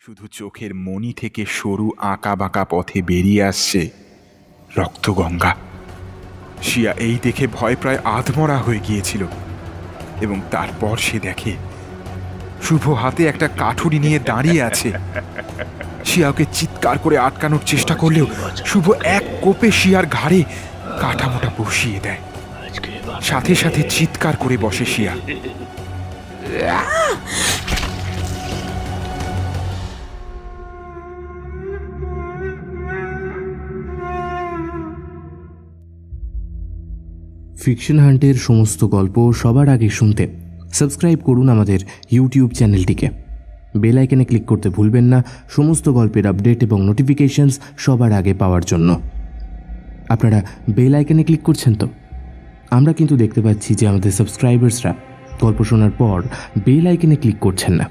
শুধু চোখের মণি থেকে সরু আঁকা বাঁকা পথে বেরিয়ে আসছে রক্তগঙ্গা। শিয়া এই দেখে ভয় প্রায় আধমরা হয়ে গিয়েছিল এবং তারপর সে দেখে শুভ হাতে একটা কাঠুরি নিয়ে দাঁড়িয়ে আছে। শিয়া ওকে চিৎকার করে আটকানোর চেষ্টা করলেও শুভ এক কোপে শিয়ার ঘাড়ে কাঠামোটা বসিয়ে দেয়। সাথে সাথে চিৎকার করে বসে শিয়া। ফিকশন হান্টের সমস্ত গল্প সবার আগে শুনতে সাবস্ক্রাইব করুন আমাদের ইউটিউব চ্যানেলটিকে। বেল আইকনে ক্লিক করতে ভুলবেন না সমস্ত গল্পের আপডেট এবং নোটিফিকেশনস সবার আগে পাওয়ার জন্য। আপনারা বেল আইকনে ক্লিক করছেন তো? আমরা কিন্তু দেখতে পাচ্ছি যে আমাদের সাবস্ক্রাইবার্সরা গল্প শোনার পর বেল আইকনে ক্লিক করছেন না।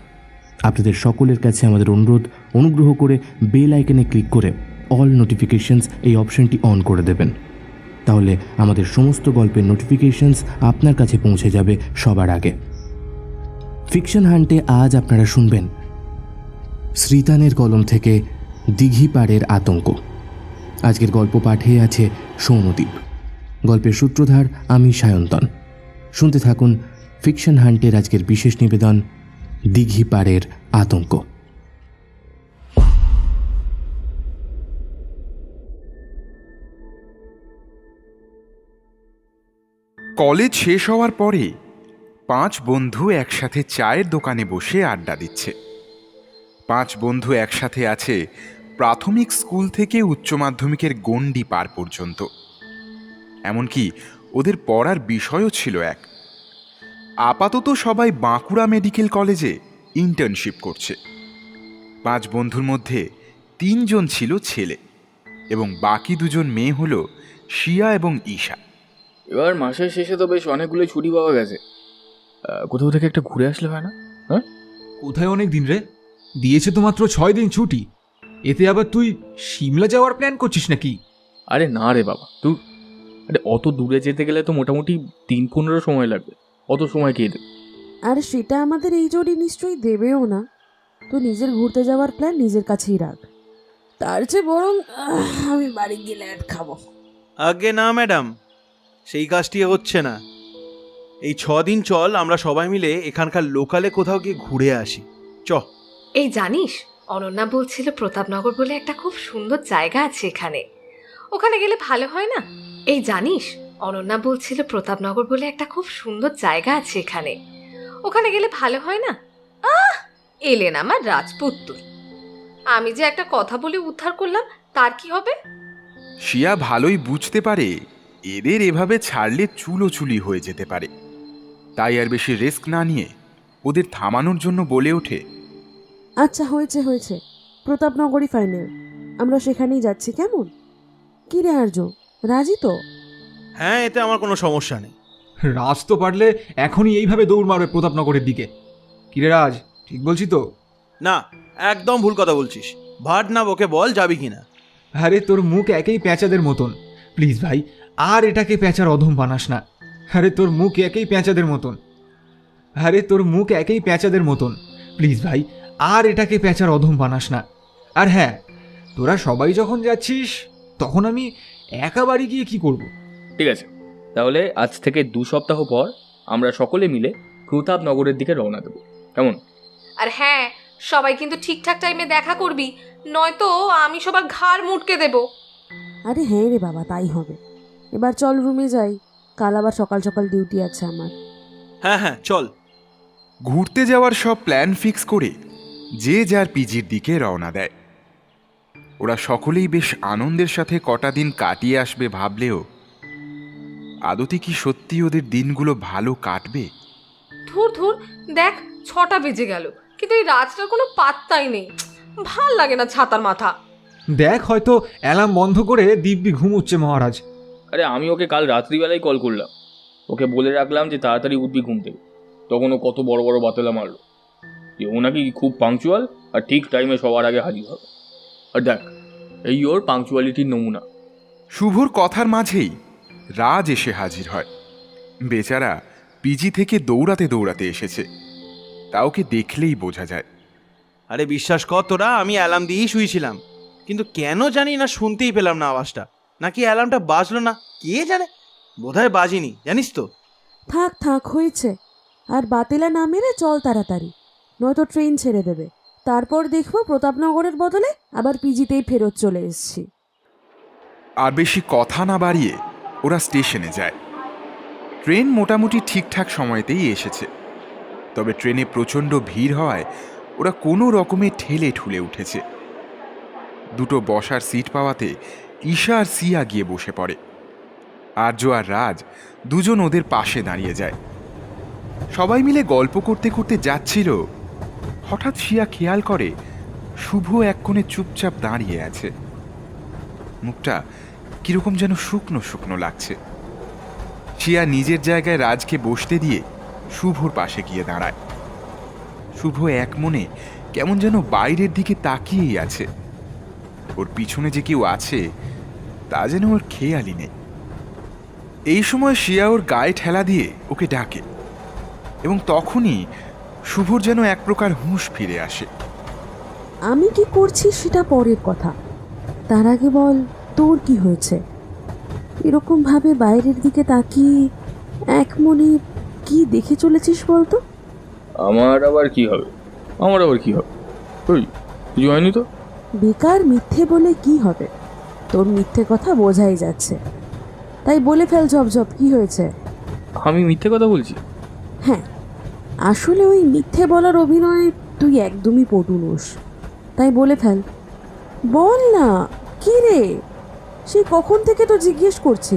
আপনাদের সকলের কাছে আমাদের অনুগ্রহ করে বেল আইকনে ক্লিক করে অল নোটিফিকেশনস এই অপশনটি অন করে দেবেন। তাহলে আমাদের সমস্ত গল্পের নোটিফিকেশনস আপনার কাছে পৌঁছে যাবে সবার আগে। ফিকশন হান্টে আজ আপনারা শুনবেন শ্রীতানের কলম থেকে দিঘি পাড়ের আতঙ্ক। আজকের গল্প পাঠে আছে সৌম্যদীপ। গল্পের সূত্রধার আমি সায়ন্তন। শুনতে থাকুন ফিকশন হান্টের আজকের বিশেষ নিবেদন দিঘি পাড়ের আতঙ্ক। কলেজ শেষ হওয়ার পরে 5 বন্ধু একসাথে চায়ের দোকানে বসে আড্ডা দিচ্ছে। 5 বন্ধু একসাথে আছে প্রাথমিক স্কুল থেকে উচ্চ মাধ্যমিকের গণ্ডি পার পর্যন্ত। এমনকি ওদের পড়ার বিষয়ও ছিল এক। আপাতত সবাই বাঁকুড়া মেডিকেল কলেজে ইন্টার্নশিপ করছে। 5 বন্ধুর মধ্যে 3 জন ছিল ছেলে এবং বাকি 2 জন মেয়ে হলো শিয়া এবং ঈশা। এবার মাসের শেষে তো বেশ অনেকগুলো ছুটি পাওয়া গেছে। কোথাও থেকে একটা ঘুরে আসলে হয় না? হ্যাঁ, কোথায় অনেক দিন রে? দিয়েছে তো মাত্র 6 দিন ছুটি। এতে আবার তুই সিমলা যাওয়ার প্ল্যান করছিস নাকি? আরে না রে বাবা, আরে অত দূরে যেতে গেলে তো মোটামুটি 3-15 সময় লাগবে। অত সময় কে দেবে? আর সেটা আমাদের এই জোড়ি নিশ্চয়ই দেবেও না। তো নিজের ঘুরতে যাওয়ার প্ল্যান নিজের কাছেই রাখ। তার চেয়ে বরং আমি বাড়ি গিয়ে ল্যাড খাবো। আগে না ম্যাডাম, সেই কাজটি হচ্ছে না। এই 6 দিন চল আমরা সবাই মিলে এখানকার লোকালে কোথাও গিয়ে ঘুরে আসি। চ। এই জানিস, অনন্যা বলছিল প্রতাপনগর বলে একটা খুব সুন্দর জায়গা আছে এখানে। ওখানে গেলে ভালো হয় না? এই জানিস, অনন্যা বলছিল প্রতাপনগর বলে একটা খুব সুন্দর জায়গা আছে এখানে। ওখানে গেলে ভালো হয় না? এলেন আমার রাজপুত্র। আমি যে একটা কথা বলে উদ্ধার করলাম, তার কি হবে? শিয়া ভালোই বুঝতে পারে এদের এভাবে ছাড়লে চুলোচুলি হয়ে যেতে পারে। তাই আর বেশি রিস্ক না নিয়ে ওদের থামানোর জন্য বলে ওঠে, আচ্ছা হয়েছে, প্রতাপনগরই ফাইনাল। আমরা সেখানেই যাচ্ছি, কেমন? কি রে আর্য, রাজি তো? হ্যাঁ, এতে আমার কোনো সমস্যা নেই। রাজ তো পারলে এখনই এইভাবে দৌড় মারবে প্রতাপনগরের দিকে। কিরে রাজ, ঠিক বলছি তো? না, একদম ভুল কথা বলছিস। ভাট না ওকে বল যাবি কিনা। আরে তোর মুখ একেই পেঁচাদের মতন। প্লিজ ভাই, আর এটাকে পেঁচার অধম বানাস না। আরে তোর মুখ একেই পেঁচাদের মতন। প্লিজ ভাই, আর এটাকে পেঁচার অধম বানাস না। আর হ্যাঁ, তোরা সবাই যখন যাচ্ছিস তখন আমি একা বাড়ি গিয়ে কি করব? ঠিক আছে, তাহলে আজ থেকে 2 সপ্তাহ পর আমরা সকলে মিলে প্রতাপনগরের দিকে রওনা দেবো, কেমন? আর হ্যাঁ, সবাই কিন্তু ঠিকঠাক টাইমে দেখা করবি, নয়তো আমি সবার ঘাড় মুটকে দেব। আরে হ্যাঁ রে বাবা, তাই হবে। এবার চল রুমে যাই, কাল আবার সকাল সকাল ডিউটি আছে আমার। হ্যাঁ চল। ঘুরতে যাওয়ার সব প্ল্যান ফিক্স করে যে যার পিজির দিকে রওনা দেয়। ওরা সকলেই বেশ আনন্দের সাথে কটা দিন কাটিয়ে আসবে ভাবলেও আদতে কি সত্যি ওদের দিনগুলো ভালো কাটবে? ধুর, দেখ 6টা বেজে গেল, কিন্তু এই রাজটার কোনো পাত্তাই নেই। ভাল লাগে না ছাতার মাথা। দেখ, হয়তো অ্যালার্ম বন্ধ করে দিব্যি ঘুমোচ্ছে মহারাজ। আরে আমি ওকে কাল রাত্রিবেলায় কল করলাম, ওকে বলে রাখলাম যে তাড়াতাড়ি উঠবি ঘুম থেকে। তখন ও কত বড় বড় বাতেলা মারলো যে ও নাকি খুব পাংচুয়াল আর ঠিক টাইমে সবার আগে হাজির হবে। আর দেখ, এই ওর পাংচুয়ালিটির নমুনা। শুভর কথার মাঝেই রাজ এসে হাজির হয়। বেচারা পিজি থেকে দৌড়াতে এসেছে, তা ওকে দেখলেই বোঝা যায়। আরে বিশ্বাস কর তোরা, আমি অ্যালার্ম দিয়েই শুয়েছিলাম, কিন্তু কেন জানি না শুনতেই পেলাম না আওয়াজটা। নাকি অ্যালার্মটা বাজলো না, কে জানে, বোধহয় বাজিনি, জানিস তো। থাক থাক হয়েছে, আর বাতিলা না মেরে চল তাড়াতাড়ি, নয়তো ট্রেন ছেড়ে দেবে। তারপর দেখবো প্রতাপনগরের বদলে আবার পিজিতেই ফেরত চলে এসেছি। আর বেশি কথা না বাড়িয়ে ওরা স্টেশনে যায়। ট্রেন মোটামুটি ঠিকঠাক সময়তেই এসেছে, তবে ট্রেনে প্রচণ্ড ভিড় হওয়ায় ওরা কোনো রকমে ঠেলে ঠুলে উঠেছে। দুটো বসার সিট পাওয়াতে ঈশা আর সিয়া গিয়ে বসে পড়ে। আর্য আর রাজ দুজন ওদের পাশে দাঁড়িয়ে যায়। সবাই মিলে গল্প করতে করতে যাচ্ছিল, হঠাৎ সিয়া খেয়াল করে শুভ এক কোণে চুপচাপ দাঁড়িয়ে আছে। মুখটা কিরকম যেন শুকনো শুকনো লাগছে। সিয়া নিজের জায়গায় রাজকে বসতে দিয়ে শুভর পাশে গিয়ে দাঁড়ায়। শুভ এক মনে কেমন যেন বাইরের দিকে তাকিয়েই আছে। ওর পিছনে যে কেউ আছে তা যেন ওর খেয়ালই নেই। এই সময় সিয়া ওর গায়ে ঠেলা দিয়ে ওকে ডাকে, এবং তখনই শুভর যেন এক প্রকার হুঁশ ফিরে আসে। আমি কি করছি সেটা পরের কথা, তার আগে বল তোর কি হয়েছে? এরকম ভাবে বাইরের দিকে তাকিয়ে এক মনে কি দেখে চলেছিস বলতো? আমার আবার কি হবে? ওই কিছু হয়নি তো। বেকার মিথ্যে বলে কি হবে? তোর মিথ্যে কথা বোঝাই যাচ্ছে, তাই বলে ফেল ঝপঝপ, কি হয়েছে? আমি মিথ্যে কথা বলছি? হ্যাঁ, আসলে ওই মিথ্যে বলার অভিনয় তুই একদমই পটু নোস, তাই বলে ফেল। বল না, কি রে, সে কখন থেকে তো জিজ্ঞেস করছি।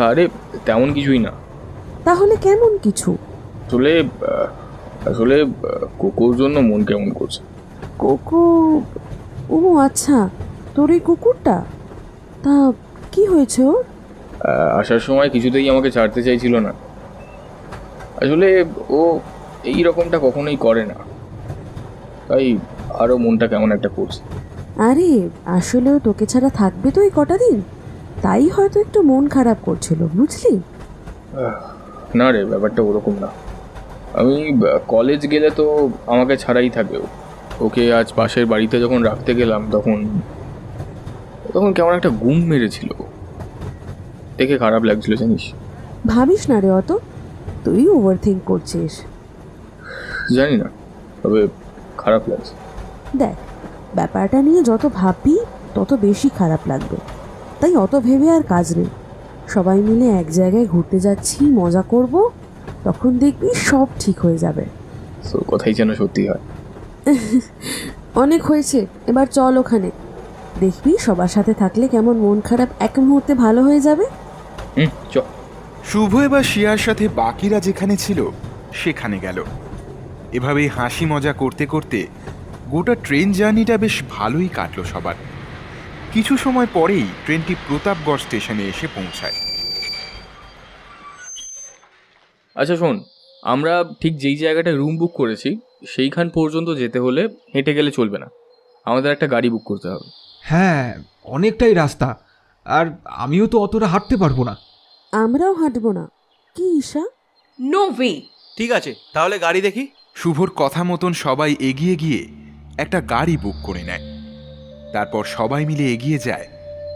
আরে তেমন কিছুই না। তাহলে কেমন কিছু? আসলে আসলে কোকোর জন্য মন কেমন করছে। কোকো? ও আচ্ছা, তোর এই কুকুরটা, তা কি হয়েছে ওর? আসার সময় কিছুতেই আমাকে ছাড়তে চাইছিল না। আসলে ও এই রকমটা কখনোই করে না, তাই আরও মনটা কেমন একটা করছে। আরে আসলেও তোকে ছাড়া থাকবে তো এই কটা দিন, তাই হয়তো একটু মন খারাপ করছিল, বুঝলি? না রে, ব্যাপারটা ওরকম না। আমি কলেজ গেলে তো আমাকে ছাড়াই থাকে ও। ওকে আজ পাশের বাড়িতে যখন রাখতে গেলাম তখন কেমন একটা ঘুম মেরেছিল, দেখে খারাপ লাগছিল জানিস। ভাবিস না রে অত, তুই ওভার থিঙ্ক করছিস। জানি না, তবে খারাপ লাগছে। দেখ, ব্যাপারটা নিয়ে যত ভাববি তত বেশি খারাপ লাগবে, তাই অত ভেবে আর কাজ নেই। সবাই মিলে এক জায়গায় ঘুরতে যাচ্ছি, মজা করব, তখন দেখবি সব ঠিক হয়ে যাবে। তোর কথাই যেন সত্যি হয়। অনেক হয়েছে, এবার চল ওখানে, দেখবি সবার সাথে থাকলে কেমন মন খারাপ এক মুহূর্তে ভালো হয়ে যাবে। চ। শুভ এবার শিয়ার সাথে বাকিরা যেখানে ছিল সেখানে গেল। এভাবেই হাসি মজা করতে করতে গোটা ট্রেন জার্নিটা বেশ ভালোই কাটলো সবার। কিছু সময় পরেই ট্রেনটি প্রতাপগড় স্টেশনে এসে পৌঁছায়। আচ্ছা শোন, আমরা ঠিক যেই জায়গাটায় রুম বুক করেছি সেইখান পর্যন্ত যেতে হলে হেঁটে গেলে চলবে না, আমাদের একটা গাড়ি বুক করতে হবে। হ্যাঁ, অনেকটাই রাস্তা, আর আমিও তো অতটা হাঁটতে পারবো না। আমরাও হাঁটবো না। কি ঈশা? No way. ঠিক আছে, তাহলে গাড়ি দেখি। শুভর কথা মতন সবাই এগিয়ে গিয়ে একটা গাড়ি বুক করে নেয়। তারপর সবাই মিলে এগিয়ে যায়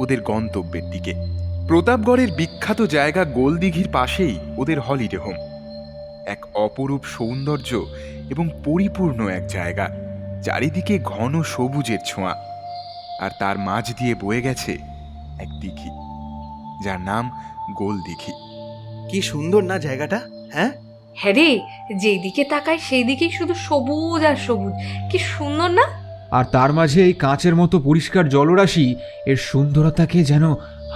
ওদের গন্তব্যের দিকে। প্রতাপগড়ের বিখ্যাত জায়গা গোলদিঘির পাশেই ওদের হলিডে হোম। এক অপরূপ সৌন্দর্য এবং পরিপূর্ণ এক জায়গা, চারিদিকে ঘন সবুজের ছোঁয়া, আর তার মাঝ দিয়ে বয়ে গেছে এক দিঘি, যার নাম গোলদিঘি। কি সুন্দর না জায়গাটা, হ্যাঁ? হ্যাঁ রে, যেই দিকে তাকায় সেই দিকেই শুধু সবুজ আর সবুজ, কি সুন্দর না? আর তার মাঝে এই কাঁচের মতো পরিষ্কার জলরাশি এর সুন্দরতাকে যেন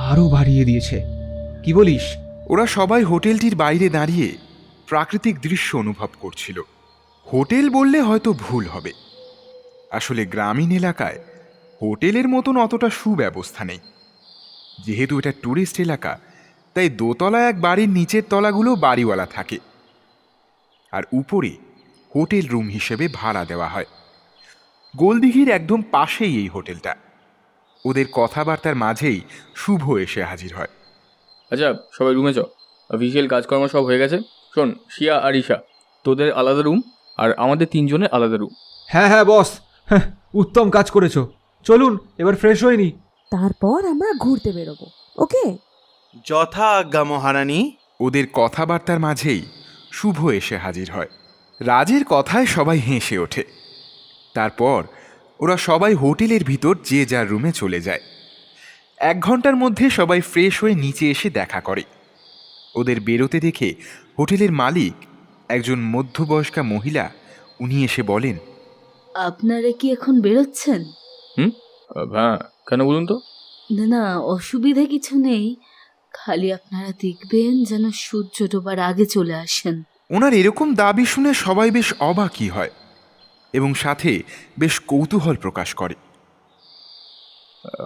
আরও বাড়িয়ে দিয়েছে, কি বলিস? ওরা সবাই হোটেলটির বাইরে দাঁড়িয়ে প্রাকৃতিক দৃশ্য অনুভব করছিল। হোটেল বললে হয়তো ভুল হবে, আসলে গ্রামীণ এলাকায় হোটেলের মতন অতটা সুব্যবস্থা নেই। যেহেতু এটা ট্যুরিস্ট এলাকা, তাই দোতলা এক বাড়ির নিচের তলাগুলো বাড়িওয়ালা থাকে, আর উপরে হোটেল রুম হিসেবে ভাড়া দেওয়া হয়। গোলদিঘির একদম পাশেই এই হোটেলটা। ওদের কথাবার্তার মাঝেই শুভ এসে হাজির হয়। আচ্ছা সবাই রুমে চ, অফিসিয়াল কাজকর্ম সব হয়ে গেছে। শোন শিয়া আর ঈশা, তোদের আলাদা রুম আর আমাদের তিনজনের আলাদা রুম। হ্যাঁ হ্যাঁ বস, হ্যাঁ, উত্তম কাজ করেছো। চলুন এবার ফ্রেশ হয়ে নি। তারপর আমরা ঘুরতে বেরোবো, ওকে? যথা আজ্ঞা মহারানী। ওদের কথাবার্তার মাঝেই শুভ এসে হাজির হয়। রাজের কথায় সবাই হেসে ওঠে। তারপর ওরা সবাই হোটেলের ভিতর যে যার রুমে চলে যায়। 1 ঘন্টার মধ্যে সবাই ফ্রেশ হয়ে নিচে এসে দেখা করে। ওদের বেরোতে দেখে হোটেলের মালিক, একজন মধ্যবয়স্কা মহিলা, উনি এসে বলেন, আপনারা কি এখন বেরোচ্ছেন? হ্যাঁ, কেন বলুন তো? না না, অসুবিধা কিছু নেই, খালি আপনারা দেখবেন যেন সূর্য ডোবার আগে চলে আসেন। ওনার এরকম দাবি শুনে সবাই বেশ অবাকই হয় এবং সাথে বেশ কৌতূহল প্রকাশ করে।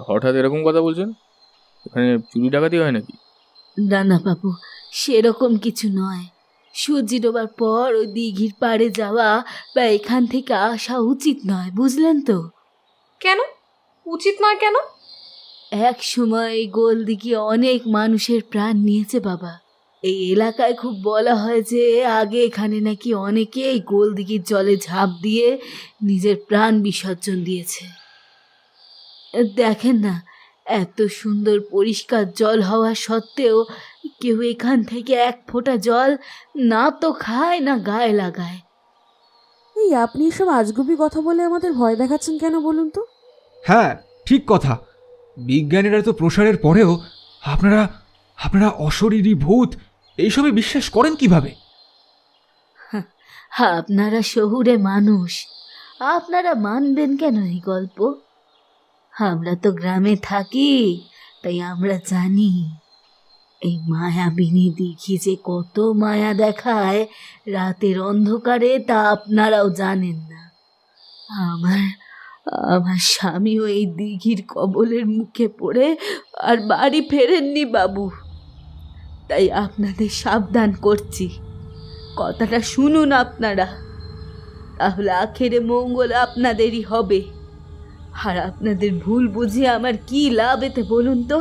হঠাৎ এরকম কথা বলছেন? এখানে চুরি ডাকাতি হয় নাকি? না না বাবু, সেরকম কিছু নয়। সূর্য ডোবার পর ওই দিঘির পাড়ে যাওয়া বা এখান থেকে আসা উচিত নয়, বুঝলেন তো? কেন উচিত নয় কেন? এক সময় এই গোলদিঘি অনেক মানুষের প্রাণ নিয়েছে বাবা। এই এলাকায় খুব বলা হয় যে আগে এখানে নাকি অনেকে এই গোলদিঘির জলে ঝাঁপ দিয়ে নিজের প্রাণ বিসর্জন দিয়েছে। দেখেন না, এত সুন্দর পরিষ্কার জল হওয়া সত্ত্বেও কেউ এখান থেকে 1 ফোঁটা জল না তো খায় না গায়ে লাগায়। এই আপনি এসব আজগুবি কথা বলে আমাদের ভয় দেখাচ্ছেন কেন বলুন তো? হ্যাঁ ঠিক কথা, বিজ্ঞানীরা তো প্রসারের পরেও আপনারা আপনারা অশরীরী ভূত এইসবে বিশ্বাস করেন কিভাবে? আপনারা শহুরে মানুষ, আপনারা মানবেন কেন এই গল্প? আমরা তো গ্রামে থাকি, তাই আমরা জানি এই মায়াবিনী দিঘি যে কত মায়া দেখায় রাতের অন্ধকারে, তা আপনারাও জানেন না। আমার স্বামীও এই দিঘির কবলের মুখে পড়ে আর বাড়ি ফেরেননি বাবু। তাই আপনাদের সাবধান করছি, কথাটা শুনুন আপনারা, তাহলে আখেরে মঙ্গল আপনাদেরই হবে। আর আপনাদের ভুল বুঝে আমার কি লাভ এতে বলুন তো?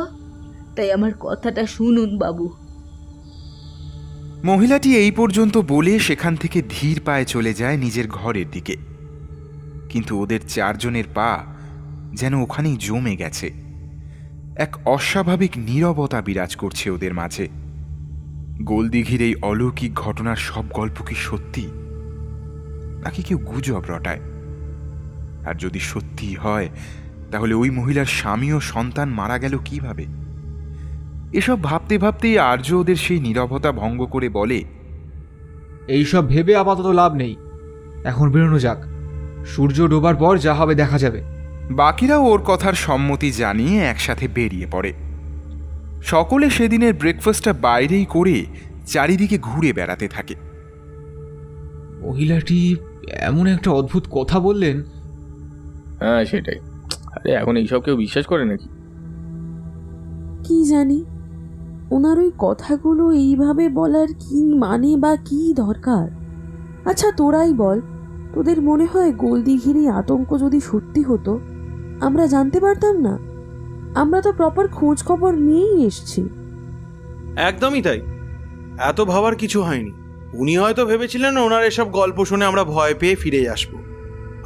তাই আমার কথাটা শুনুন বাবু। মহিলাটি এই পর্যন্ত বলে সেখান থেকে ধীর পায়ে চলে যায় নিজের ঘরের দিকে। কিন্তু ওদের 4 জনের পা যেন ওখানেই জমে গেছে। এক অস্বাভাবিক নীরবতা বিরাজ করছে ওদের মাঝে। গোলদিঘির এই অলৌকিক ঘটনার সব গল্প কি সত্যি, নাকি কেউ গুজব রটায়? আর যদি সত্যি হয়, তাহলে ওই মহিলার স্বামী ও সন্তান মারা গেল কিভাবে? এসব ভাবতে ভাবতেই আর্য ওদের সেই নীরবতা ভঙ্গ করে বলে, এইসব ভেবে আপাতত লাভ নেই, এখন বেরোনো যাক। সূর্য ডোবার পর যা হবে দেখা যাবে। বাকিরাও ওর কথার সম্মতি জানিয়ে একসাথে বেরিয়ে পড়ে। সকলে সেদিনের ব্রেকফাস্টটা বাইরেই করে চারিদিকে ঘুরে বেড়াতে থাকে। মহিলাটি এমন একটা অদ্ভুত কথা বললেন। হ্যাঁ সেটাই। আরে এখন এইসব কেউ বিশ্বাস করে নাকি? কি জানি, ওনার ওই কথাগুলো এইভাবে বলার কি মানে বা কি দরকার? আচ্ছা তোরাই বল, তোদের মনে হয় গোলদিঘির এই আতঙ্ক যদি সত্যি হতো, আমরা জানতে পারতাম না? আমরা তো প্রপার খোঁজ খবর নিয়েই এসছি। একদমই তাই, এত ভাবার কিছু হয়নি। উনি হয়তো ভেবেছিলেন ওনার এসব গল্প শুনে আমরা ভয় পেয়ে ফিরে আসব,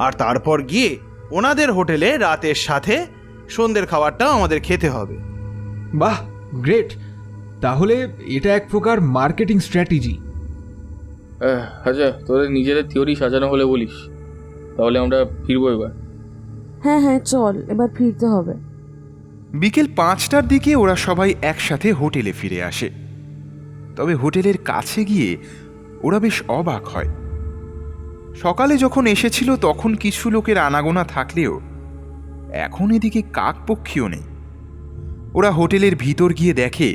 আর তারপর গিয়ে ওনাদের হোটেলে রাতের সাথে সন্ধ্যের খাবারটাও আমাদের খেতে হবে। বাহ, গ্রেট! তাহলে এটা এক প্রকার মার্কেটিং স্ট্র্যাটেজি। আচ্ছা, তোদের নিজেদের থিওরি সাজানো হলে বলিস, তাহলে আমরা ফিরবো এবার। হ্যাঁ হ্যাঁ চল, এবার ফিরতে হবে। বিকেল 5টার দিকে ওরা সবাই একসাথে হোটেলে ফিরে আসে। তবে হোটেলের কাছে গিয়ে ওরা বেশ অবাক হয়। সকালে যখন এসেছিল তখন কিছু লোকের আনাগোনা থাকলেও এখন এদিকে কাকপক্ষীও নেই। ওরা হোটেলের ভিতর গিয়ে দেখে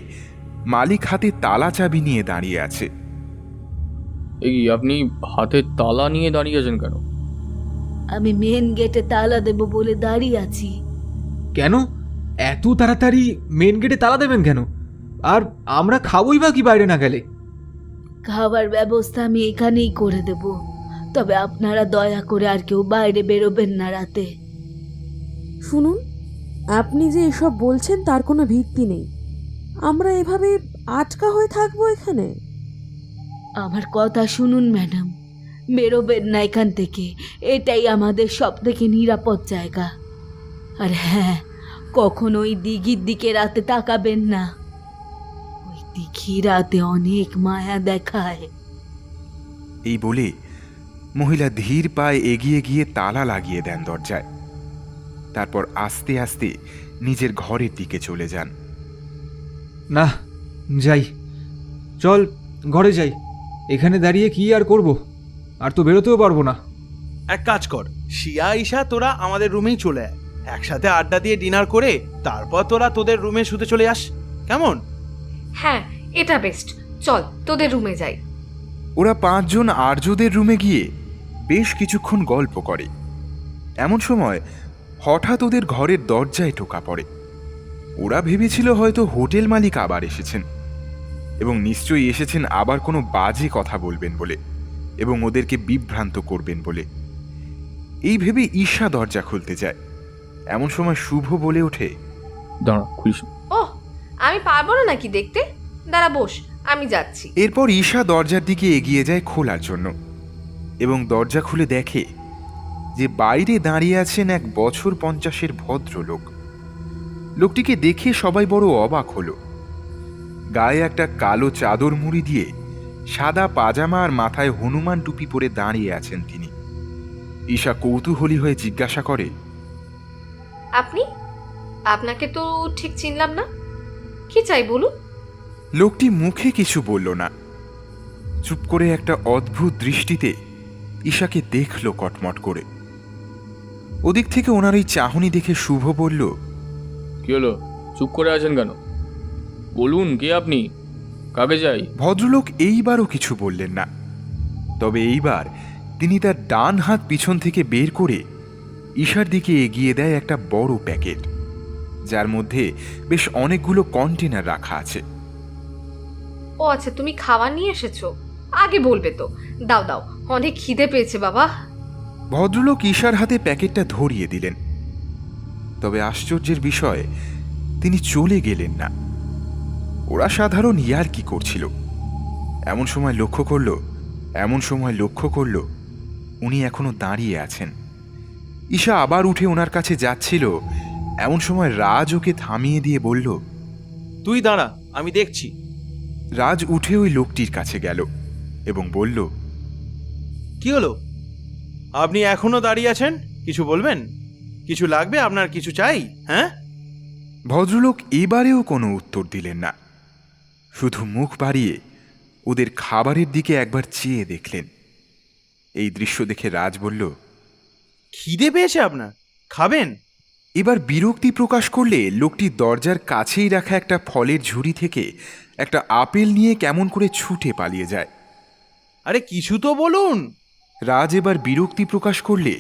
মালিক হাতে তালা চাবি নিয়ে দাঁড়িয়ে আছে। এই আপনি হাতে তালা নিয়ে দাঁড়িয়ে আছেন কেন? আমি মেন গেটে তালা দেব বলে দাঁড়িয়ে আছি। কেন এত তাড়াতাড়ি মেন গেটে তালা দেবেন কেন? আর আমরা খাবোই বা কি বাইরে না গেলে? খাবার ব্যবস্থা আমি এখানেই করে দেব, তবে আপনারা দয়া করে আর কেউ বাইরে বেরোবেন না রাতে। শুনুন, আপনি যে এসব বলছেন তার কোনো ভিত্তি নেই। আমরা এভাবে আটকা হয়ে থাকবো এখানে? আমার কথা শুনুন ম্যাডাম, বেরোবেন না এখান থেকে, এটাই আমাদের সব থেকে নিরাপদ জায়গা। আর হ্যাঁ, কখনো ওই দিঘির দিকে রাতে তাকাবেন না, ওই দিঘি রাতে অনেক মায়া দেখায়। এই বলে মহিলা ধীর পায়ে এগিয়ে গিয়ে তালা লাগিয়ে দেন দরজায়। তারপর আস্তে আস্তে নিজের ঘরের দিকে চলে যান। না, যাই, চল ঘরে যাই। এখানে দাঁড়িয়ে কি আর করব, আর তো বেরোতেও পারবো না। এক কাজ কর, শিয়া ঈশা তোরা আমাদের রুমেই চলে আয়, একসাথে আড্ডা দিয়ে ডিনার করে তারপর তোরা তোদের রুমে শুতে চলে আস, কেমন? হ্যাঁ, এটা বেস্ট। চল তোদের রুমে যাই। ওরা 5 জন আর্যদের রুমে গিয়ে বেশ কিছুক্ষণ গল্প করে। এমন সময় হঠাৎ ওদের ঘরের দরজায় টোকা পড়ে। ওরা ভেবেছিল হয়তো হোটেল মালিক আবার এসেছেন, এবং নিশ্চয়ই এসেছেন আবার কোনো বাজে কথা বলবেন বলে এবং ওদেরকে বিভ্রান্ত করবেন বলে। এই ভেবে ঈশা দরজা খুলতে যায়। এমন সময় শুভ বলে ওঠে, দাঁড়া, খুলিস। ওহ, আমি পারবো না নাকি দেখতে? দাঁড়া, বস, আমি যাচ্ছি। এরপর ঈশা দরজার দিকে এগিয়ে যায় খোলার জন্য, এবং দরজা খুলে দেখে যে বাইরে দাঁড়িয়ে আছেন 1 বছর 50-এর ভদ্রলোক। লোকটিকে দেখে সবাই বড় অবাক হলো। গায়ে একটা কালো চাদর মুড়ি দিয়ে সাদা পাজামা আর মাথায় হনুমান টুপি পরে দাঁড়িয়ে আছেন তিনি। ঈশা কৌতূহলী হয়ে জিজ্ঞাসা করে, আপনি? আপনাকে তো ঠিক চিনলাম না, কি চাই বলুন? লোকটি মুখে কিছু বলল না, চুপ করে একটা অদ্ভুত দৃষ্টিতে ঈশাকে দেখল কটমট করে। ওদিক থেকে ওনার এই চাহনি দেখে শুভ বলল, কি হলো, চুপ করে আছেন কেন? বলুন, কে আপনি, কাকে যাই? ভদ্রলোক এইবারও কিছু বললেন না, তবে এইবার তিনি তার ডান হাত পিছন থেকে বের করে ঈশার দিকে এগিয়ে দেয় একটা বড় প্যাকেট, যার মধ্যে বেশ অনেকগুলো কন্টেনার রাখা আছে। ও আচ্ছা, তুমি খাবার নিয়ে এসেছো? আগে বলবে তো। দাও দাও, অনেক খিদে পেয়েছে বাবা। ভদ্রলোক ঈশার হাতে প্যাকেটটা ধরিয়ে দিলেন, তবে আশ্চর্যের বিষয় তিনি চলে গেলেন না। ওরা সাধারণ ইয়ার্কি করছিল। এমন সময় লক্ষ্য করল উনি এখনো দাঁড়িয়ে আছেন। ঈশা আবার উঠে ওনার কাছে যাচ্ছিল, এমন সময় রাজ ওকে থামিয়ে দিয়ে বলল, তুই দাঁড়া, আমি দেখছি। রাজ উঠে ওই লোকটির কাছে গেল এবং বলল, কি হলো, আপনি এখনো দাঁড়িয়ে আছেন? কিছু বলবেন? কিছু লাগবে আপনার? কিছু চাই? হ্যাঁ? ভদ্রলোক এবারেও কোনো উত্তর দিলেন না, শুধু মুখ বাড়িয়ে ওদের খাবারের দিকে একবার চেয়ে দেখলেন। এই দৃশ্য দেখে রাজ বলল, খিদে পেয়েছে আপনার, খাবেন? এবার বিরক্তি প্রকাশ করলে লোকটি দরজার কাছেই রাখা একটা ফলের ঝুড়ি থেকে একটা আপেল নিয়ে কেমন করে ছুটে পালিয়ে যায়। আরে কিছু তো বলুন। রাজ এবার বিরক্তি প্রকাশ করলে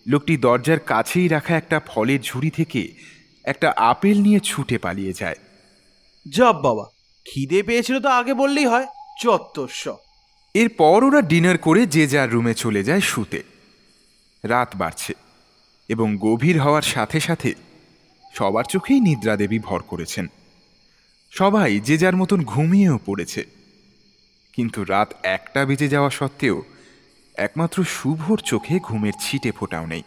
লোকটি দরজার কাছেই রাখা একটা ফলের ঝুড়ি থেকে একটা আপেল নিয়ে ছুটে পালিয়ে যায়। জব বাবা, খিদে পেয়েছিল তো আগে বললেই হয়, চত্বরস। এরপর ওরা ডিনার করে যে যার রুমে চলে যায় শুতে। রাত বাড়ছে এবং গভীর হওয়ার সাথে সাথে সবার চোখেই নিদ্রা দেবী ভর করেছেন। সবাই যে যার মতন ঘুমিয়েও পড়েছে, কিন্তু রাত 1টা বেজে যাওয়া সত্ত্বেও একমাত্র শুভর চোখে ঘুমের ছিটে ফোটাও নেই।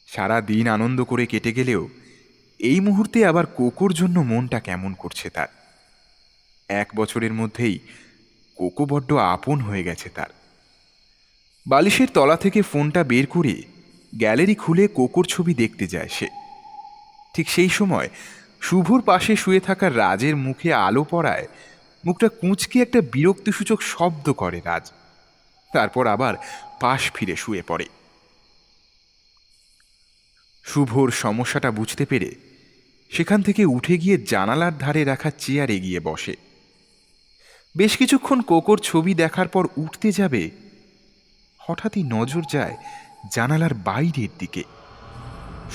সারা দিন আনন্দ করে কেটে গেলেও এই মুহূর্তে আবার কোকোর জন্য মনটা কেমন করছে তার। 1 বছরের মধ্যেই কোকো বড্ড আপন হয়ে গেছে তার। বালিশের তলা থেকে ফোনটা বের করে গ্যালারি খুলে কোকোর ছবি দেখতে যায় সে। ঠিক সেই সময় শুভর পাশে শুয়ে থাকা রাজের মুখে আলো পড়ায় মুখটা কুঁচকে একটা বিরক্তিসূচক শব্দ করে রাজ। তারপর আবার পাশ ফিরে শুয়ে পড়ে। শুভর সমস্যাটা বুঝতে পেরে সেখান থেকে উঠে গিয়ে জানালার ধারে রাখা চেয়ারে গিয়ে বসে। বেশ কিছুক্ষণ কোকোর ছবি দেখার পর উঠতে যাবে, হঠাৎই নজর যায় জানালার বাইরের দিকে।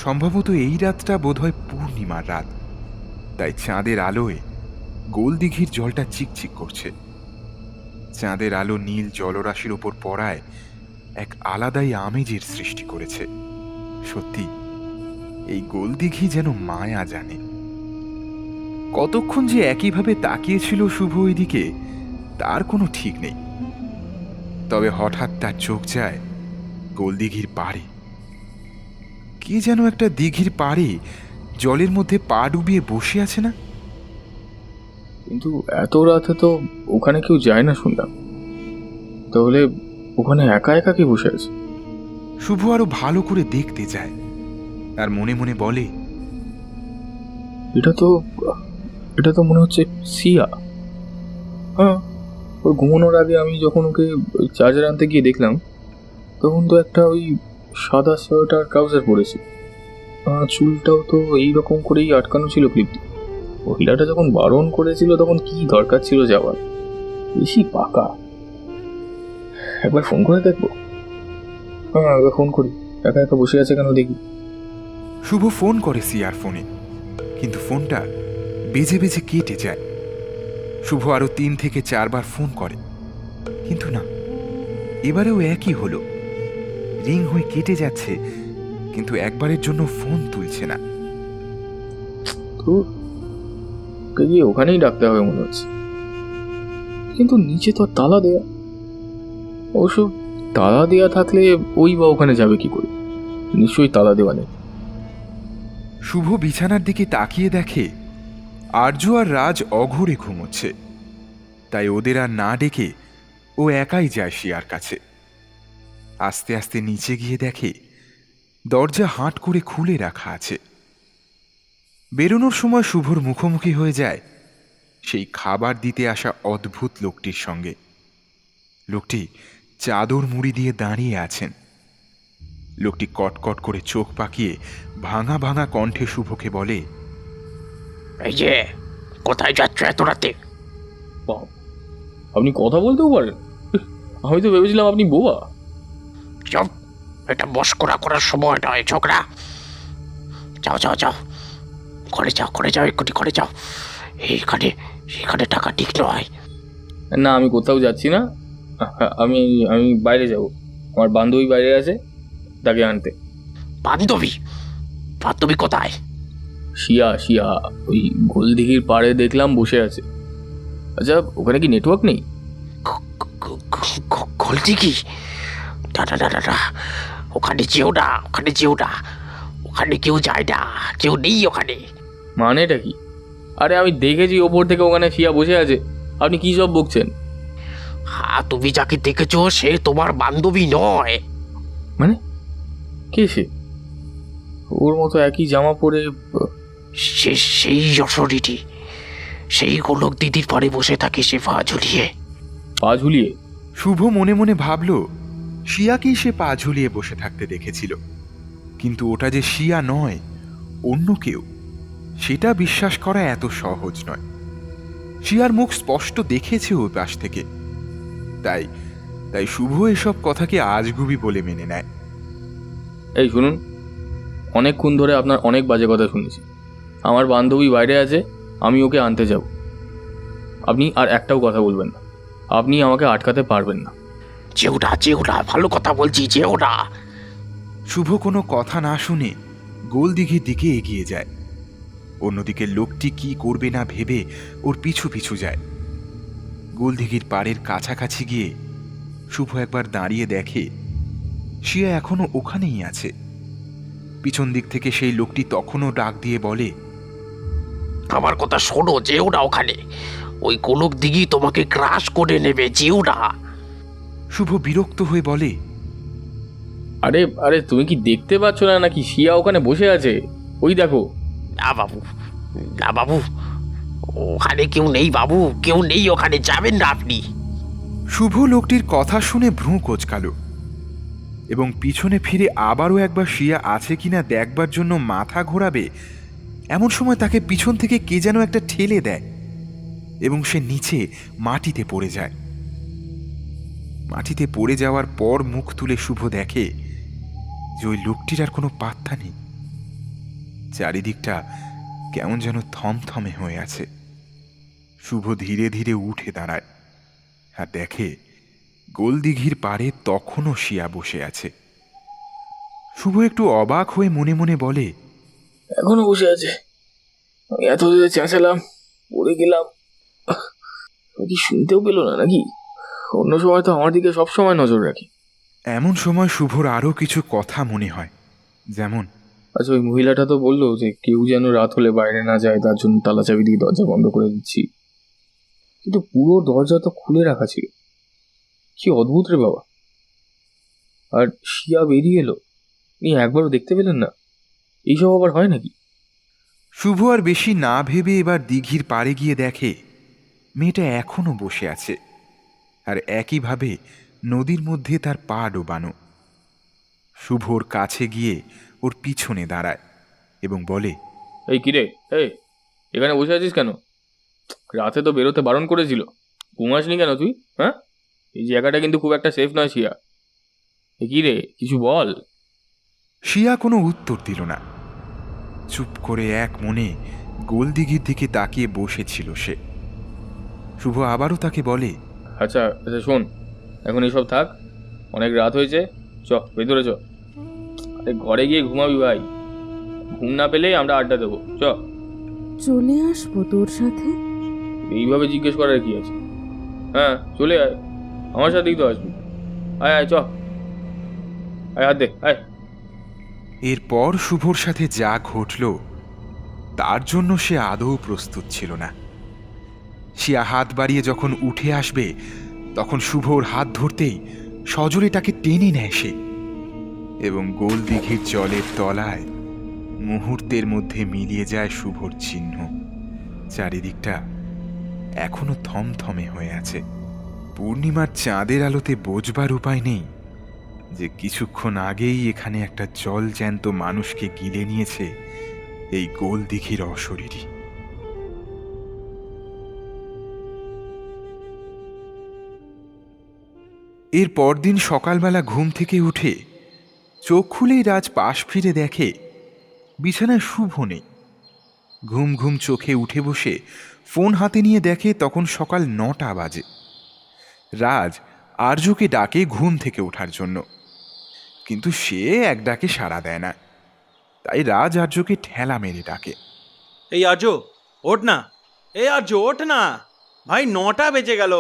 সম্ভবত এই রাতটা বোধহয় পূর্ণিমার রাত, তাই চাঁদের আলোয় গোলদিঘির জলটা চিকচিক করছে। চাঁদের আলো নীল জলরাশির ওপর পড়ায় এক আলাদাই আমেজের সৃষ্টি করেছে। সত্যি এই গোলদিঘি যেন মায়া জানে। কতক্ষণ যে একইভাবে তাকিয়েছিল শুভ ওইদিকে তার কোনো ঠিক নেই। তবে হঠাৎ তার চোখ যায় গোলদিঘির পাড়ে। কে যেন একটা দিঘির পাড়ে জলের মধ্যে পা ডুবিয়ে বসে আছে না? কিন্তু এত রাতে তো ওখানে কেউ যায় না শুনলাম, তাহলে ওখানে একা একা কে বসে আছে? শুভ আরো ভালো করে দেখতে যায় আর মনে মনে বলে, এটা তো মনে হচ্ছে সিয়া। হ্যাঁ, ওর ঘুমানোর আগে আমি যখন ওকে চার্জার আনতে গিয়ে দেখলাম, তখন তো একটা ওই সাদা সোয়েটার ট্রাউজার পরেছে, চুলটাও তো এইরকম করেই আটকানো ছিল ক্লিপ দিয়ে। মহিলাটা যখন বারণ করেছিল তখন কি দরকার ছিল যাওয়ার? বেশি পাকা। একবার ফোন করে দেখবো। হ্যাঁ, একবার ফোন করি। একা একা বসে আছে কেন দেখি। শুভ ফোন করে সিয়ার ফোনে, কিন্তু ফোনটা বেজে বেজে কেটে যায়। শুভ আরো 3 থেকে 4 বার ফোন করে, কিন্তু না, এবারেও একই হলো। রিং হয়ে কেটে যাচ্ছে, কিন্তু একবারের জন্য ফোন তুলছে না। তো ওকে গিয়ে ওখানেই ডাকতে হবে মনে হচ্ছে, কিন্তু নিচে তো তালা দেয়া। অবশ্য তালা দেয়া থাকলে ওই বা ওখানে যাবে কি করে? নিশ্চয়ই তালা দেওয়া নেই। শুভ বিছানার দিকে তাকিয়ে দেখে আর্য আর রাজ অঘোরে ঘুমোচ্ছে। তাই ওদের আর না ডেকে ও একাই যায় শিয়ার কাছে। আস্তে আস্তে নিচে গিয়ে দেখে দরজা হাট করে খুলে রাখা আছে। বেরোনোর সময় শুভর মুখোমুখি হয়ে যায় সেই খাবার দিতে আসা অদ্ভুত লোকটির সঙ্গে। লোকটি চাদর মুড়ি দিয়ে দাঁড়িয়ে আছেন। লোকটি কটকট করে চোখ পাকিয়ে ভাঙা ভাঙা কণ্ঠে শুভকে বলে, এই যে কোথায় যাচ্ছ এত রাতে? আপনি কথা বলতেও পারেন? আমি তো ভেবেছিলাম আপনি বোবা। চুপ, এটা মস্করা করার সময় নয় ছোকরা। যাও যাও যাও, ঘরে যাও এক্ষুনি ঘরে যাও। এইখানে টাকা ঠিক নয়। না, আমি কোথাও যাচ্ছি না। আমি আমি বাইরে যাব। আমার বান্ধবী বাইরে আছে, তাকে আনতে। বান্ধবী কোথায়? শিয়া ওই গোলদিঘির পাড়ে দেখলাম বসে আছে। আচ্ছা, ওখানে কি নেটওয়ার্ক নেই? গোলদিঘি? না, ওখানে যেও না। ওখানে কেউ যায় না, কেউ নেই ওখানে। মানেটা কি? আরে আমি দেখেছি ওপর থেকে ওখানে শিয়া বসে আছে। আপনি কি সব বকছেন? হ্যাঁ, তুমি যাকে দেখেছো সে তোমার বান্ধবী নয়। মানে কে সে? ওর মতো একই জামা পরে? সেই যশোরীটি, সেই গোলক দিদির পরে বসে থাকে সে পা ঝুলিয়ে। শুভ মনে মনে ভাবল শিয়াকেই সে পা ঝুলিয়ে বসে থাকতে দেখেছিল, কিন্তু ওটা যে শিয়া নয়, অন্য কেউ, সেটা বিশ্বাস করা এত সহজ নয়। শিয়ার মুখ স্পষ্ট দেখেছে ওই পাশ থেকে। তাই শুভ এসব কথাকে আজগুবি বলে মেনে নেয়। এই শুনুন, অনেকক্ষণ ধরে আপনার অনেক বাজে কথা শুনেছি। আমার বান্ধবী বাইরে আছে, আমি ওকে আনতে যাব। আপনি আর একটাও কথা বলবেন না। আপনি আমাকে আটকাতে পারবেন না। যেও না, ভালো কথা বলছি, যেও না। শুভ কোনো কথা না শুনে গোলদিঘির দিকে এগিয়ে যায়। অন্যদিকে লোকটি কি করবে না ভেবে ওর পিছু পিছু যায়। গোলদিঘির পাড়ের কাছাকাছি গিয়ে শুভ একবার দাঁড়িয়ে দেখে শিয়া এখনো ওখানেই আছে। পিছন দিক থেকে সেই লোকটি তখনও ডাক দিয়ে বলে, আমার কথা শোনো, যেও না ওখানে। ওই গোলক দিঘি তোমাকে ক্রাশ করে নেবে, যেও না। শুভ বিরক্ত হয়ে বলে, আরে তুমি কি দেখতে পাচ্ছ না নাকি শিয়া ওখানে বসে আছে? ওই দেখো। না বাবু, ওখানে কেউ নেই বাবু, কেউ নেই ওখানে, যাবেন না আপনি। শুভ লোকটির কথা শুনে ভ্রু কোঁচকাল এবং পিছনে ফিরে আবারও একবার শিয়া আছে কিনা দেখবার জন্য মাথা ঘোরাবে, এমন সময় তাকে পিছন থেকে কে যেন একটা ঠেলে দেয় এবং সে নিচে মাটিতে পড়ে যায়। মাটিতে পড়ে যাওয়ার পর মুখ তুলে শুভ দেখে যে ওই লোকটির আর কোনো পাত্তা নেই। চারিদিকটা কেমন যেন থমথমে হয়ে আছে। শুভ ধীরে ধীরে উঠে দাঁড়ায় আর দেখে গোলদিঘির পাড়ে তখনও শিয়া বসে আছে। শুভ একটু অবাক হয়ে মনে মনে বলে, এখনো বসে আছে? আমি এত দূরে চেঁচালাম, পড়ে গেলাম, কি শুনতেও পেল না নাকি? অন্য সময় তো আমার দিকে সবসময় নজর রাখি। এমন সময় শুভর আরও কিছু কথা মনে হয়, যেমন আচ্ছা, ওই মহিলাটা তো বললো যে কেউ যেন রাত হলে বাইরে না যায়, তার জন্য তালা চাবি দিয়ে দরজা বন্ধ করে দিচ্ছি, কিন্তু পুরো দরজা তো খুলে রাখা ছিল। কি অদ্ভুত রে বাবা। আর শিয়া বেরিয়ে এলো, আপনি একবারও দেখতে পেলেন না? এইসব আবার হয় নাকি? শুভ আর বেশি না ভেবে এবার দিঘির পাড়ে গিয়ে দেখে মেয়েটা এখনো বসে আছে, আর একইভাবে নদীর মধ্যে তার পা ডোবানো। শুভর কাছে গিয়ে ওর পিছনে দাঁড়ায় এবং বলে, এই কিরে, এই এখানে বসে আছিস কেন? রাতে তো বেরোতে বারণ করেছিল, ঘুমাসনি কেন তুই? হ্যাঁ, এই জায়গাটা কিন্তু খুব একটা সেফ নয় শিয়া। কি রে, কিছু বল। শিয়া কোনো উত্তর দিল না। চুপ করে এক মনে গোলদিঘির দিকে তাকিয়ে বসেছিল সে। শুভ আবারও তাকে বলে, আচ্ছা আচ্ছা শোন, এখন এসব থাক, অনেক রাত হয়েছে, চ ভেতরে চ। আরে ঘরে গিয়ে ঘুমাবি ভাই, ঘুম না পেলেই আমরা আড্ডা দেবো, চ। চলে আসবো তোর সাথে? এইভাবে জিজ্ঞেস করার কি আছে? হ্যাঁ চলে আয়, আমার সাথেই তো আসবি। আয় আয়, চ, আয় হাত দে, আয়। এরপর শুভর সাথে যা ঘটল তার জন্য সে আদৌ প্রস্তুত ছিল না। শিয়া হাত বাড়িয়ে যখন উঠে আসবে তখন শুভর হাত ধরতেই সজোরে তাকে টেনে নেয় সে, এবং গোলদিঘির জলের তলায় মুহূর্তের মধ্যে মিলিয়ে যায় শুভর চিহ্ন। চারিদিকটা এখনো থমথমে হয়ে আছে। পূর্ণিমার চাঁদের আলোতে বোঝবার উপায় নেই যে কিছুক্ষণ আগেই এখানে একটা জলজ্যান্ত মানুষকে গিলে নিয়েছে এই গোলদিঘির অশরীরী। এর পরদিন সকালবেলা ঘুম থেকে উঠে চোখ খুলেই রাজ পাশ ফিরে দেখে বিছানায় শুভ নেই। ঘুম ঘুম চোখে উঠে বসে ফোন হাতে নিয়ে দেখে তখন সকাল 9টা বাজে। রাজ আর্যকে ডাকে ঘুম থেকে ওঠার জন্য, কিন্তু সে এক ডাকে সাড়া দেয় না। তাই রাজ আর্যকে ঠেলা মেরে ডাকে, এই আর্য ওঠ না, এই আর্য ওঠ না ভাই, 9টা বেজে গেল,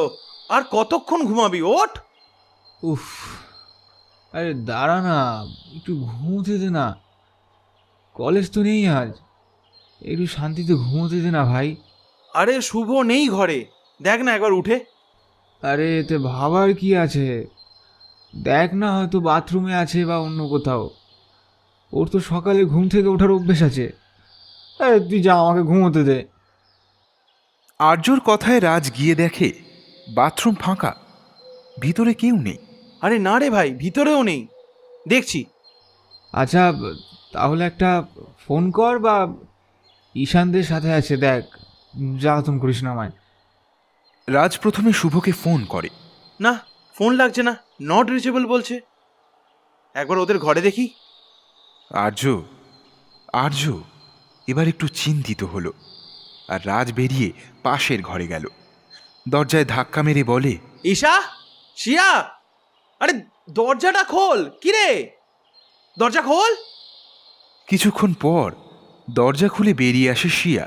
আর কতক্ষণ ঘুমাবি, ওঠ। উফ, আরে দাঁড়া না, একটু ঘুমোতে দে না, কলেজ তো নেই আজ, একটু শান্তিতে ঘুমোতে দে না ভাই। আরে শুভ নেই ঘরে, দেখ না একবার উঠে। আরে এতে ভাবার কি আছে, দেখ না, হয়তো বাথরুমে আছে বা অন্য কোথাও, ওর তো সকালে ঘুম থেকে ওঠার অভ্যেস আছে। আরে তুই যা, আমাকে ঘুমোতে দে। আর্যর কথায় রাজ গিয়ে দেখে বাথরুম ফাঁকা, ভিতরে কেউ নেই। আরে না রে ভাই, ভিতরেও নেই, দেখছি। আচ্ছা তাহলে একটা ফোন কর, বা ঈশানদের সাথে আছে দেখ, জ্বালাতন করিস না আমায়। রাজ প্রথমে শুভকে ফোন করে। না, ফোন লাগছে না, নট রিচেবল বলছে। একবার ওদের ঘরে দেখি। আর্য আর্য এবার একটু চিন্তিত হলো, আর রাজ বেরিয়ে পাশের ঘরে গেল। দরজায় ধাক্কা মেরে বলে, ঈশা, শিয়া, আরে দরজাটা খোল, কিরে দরজা খোল। কিছুক্ষণ পর দরজা খুলে বেরিয়ে আসে শিয়া।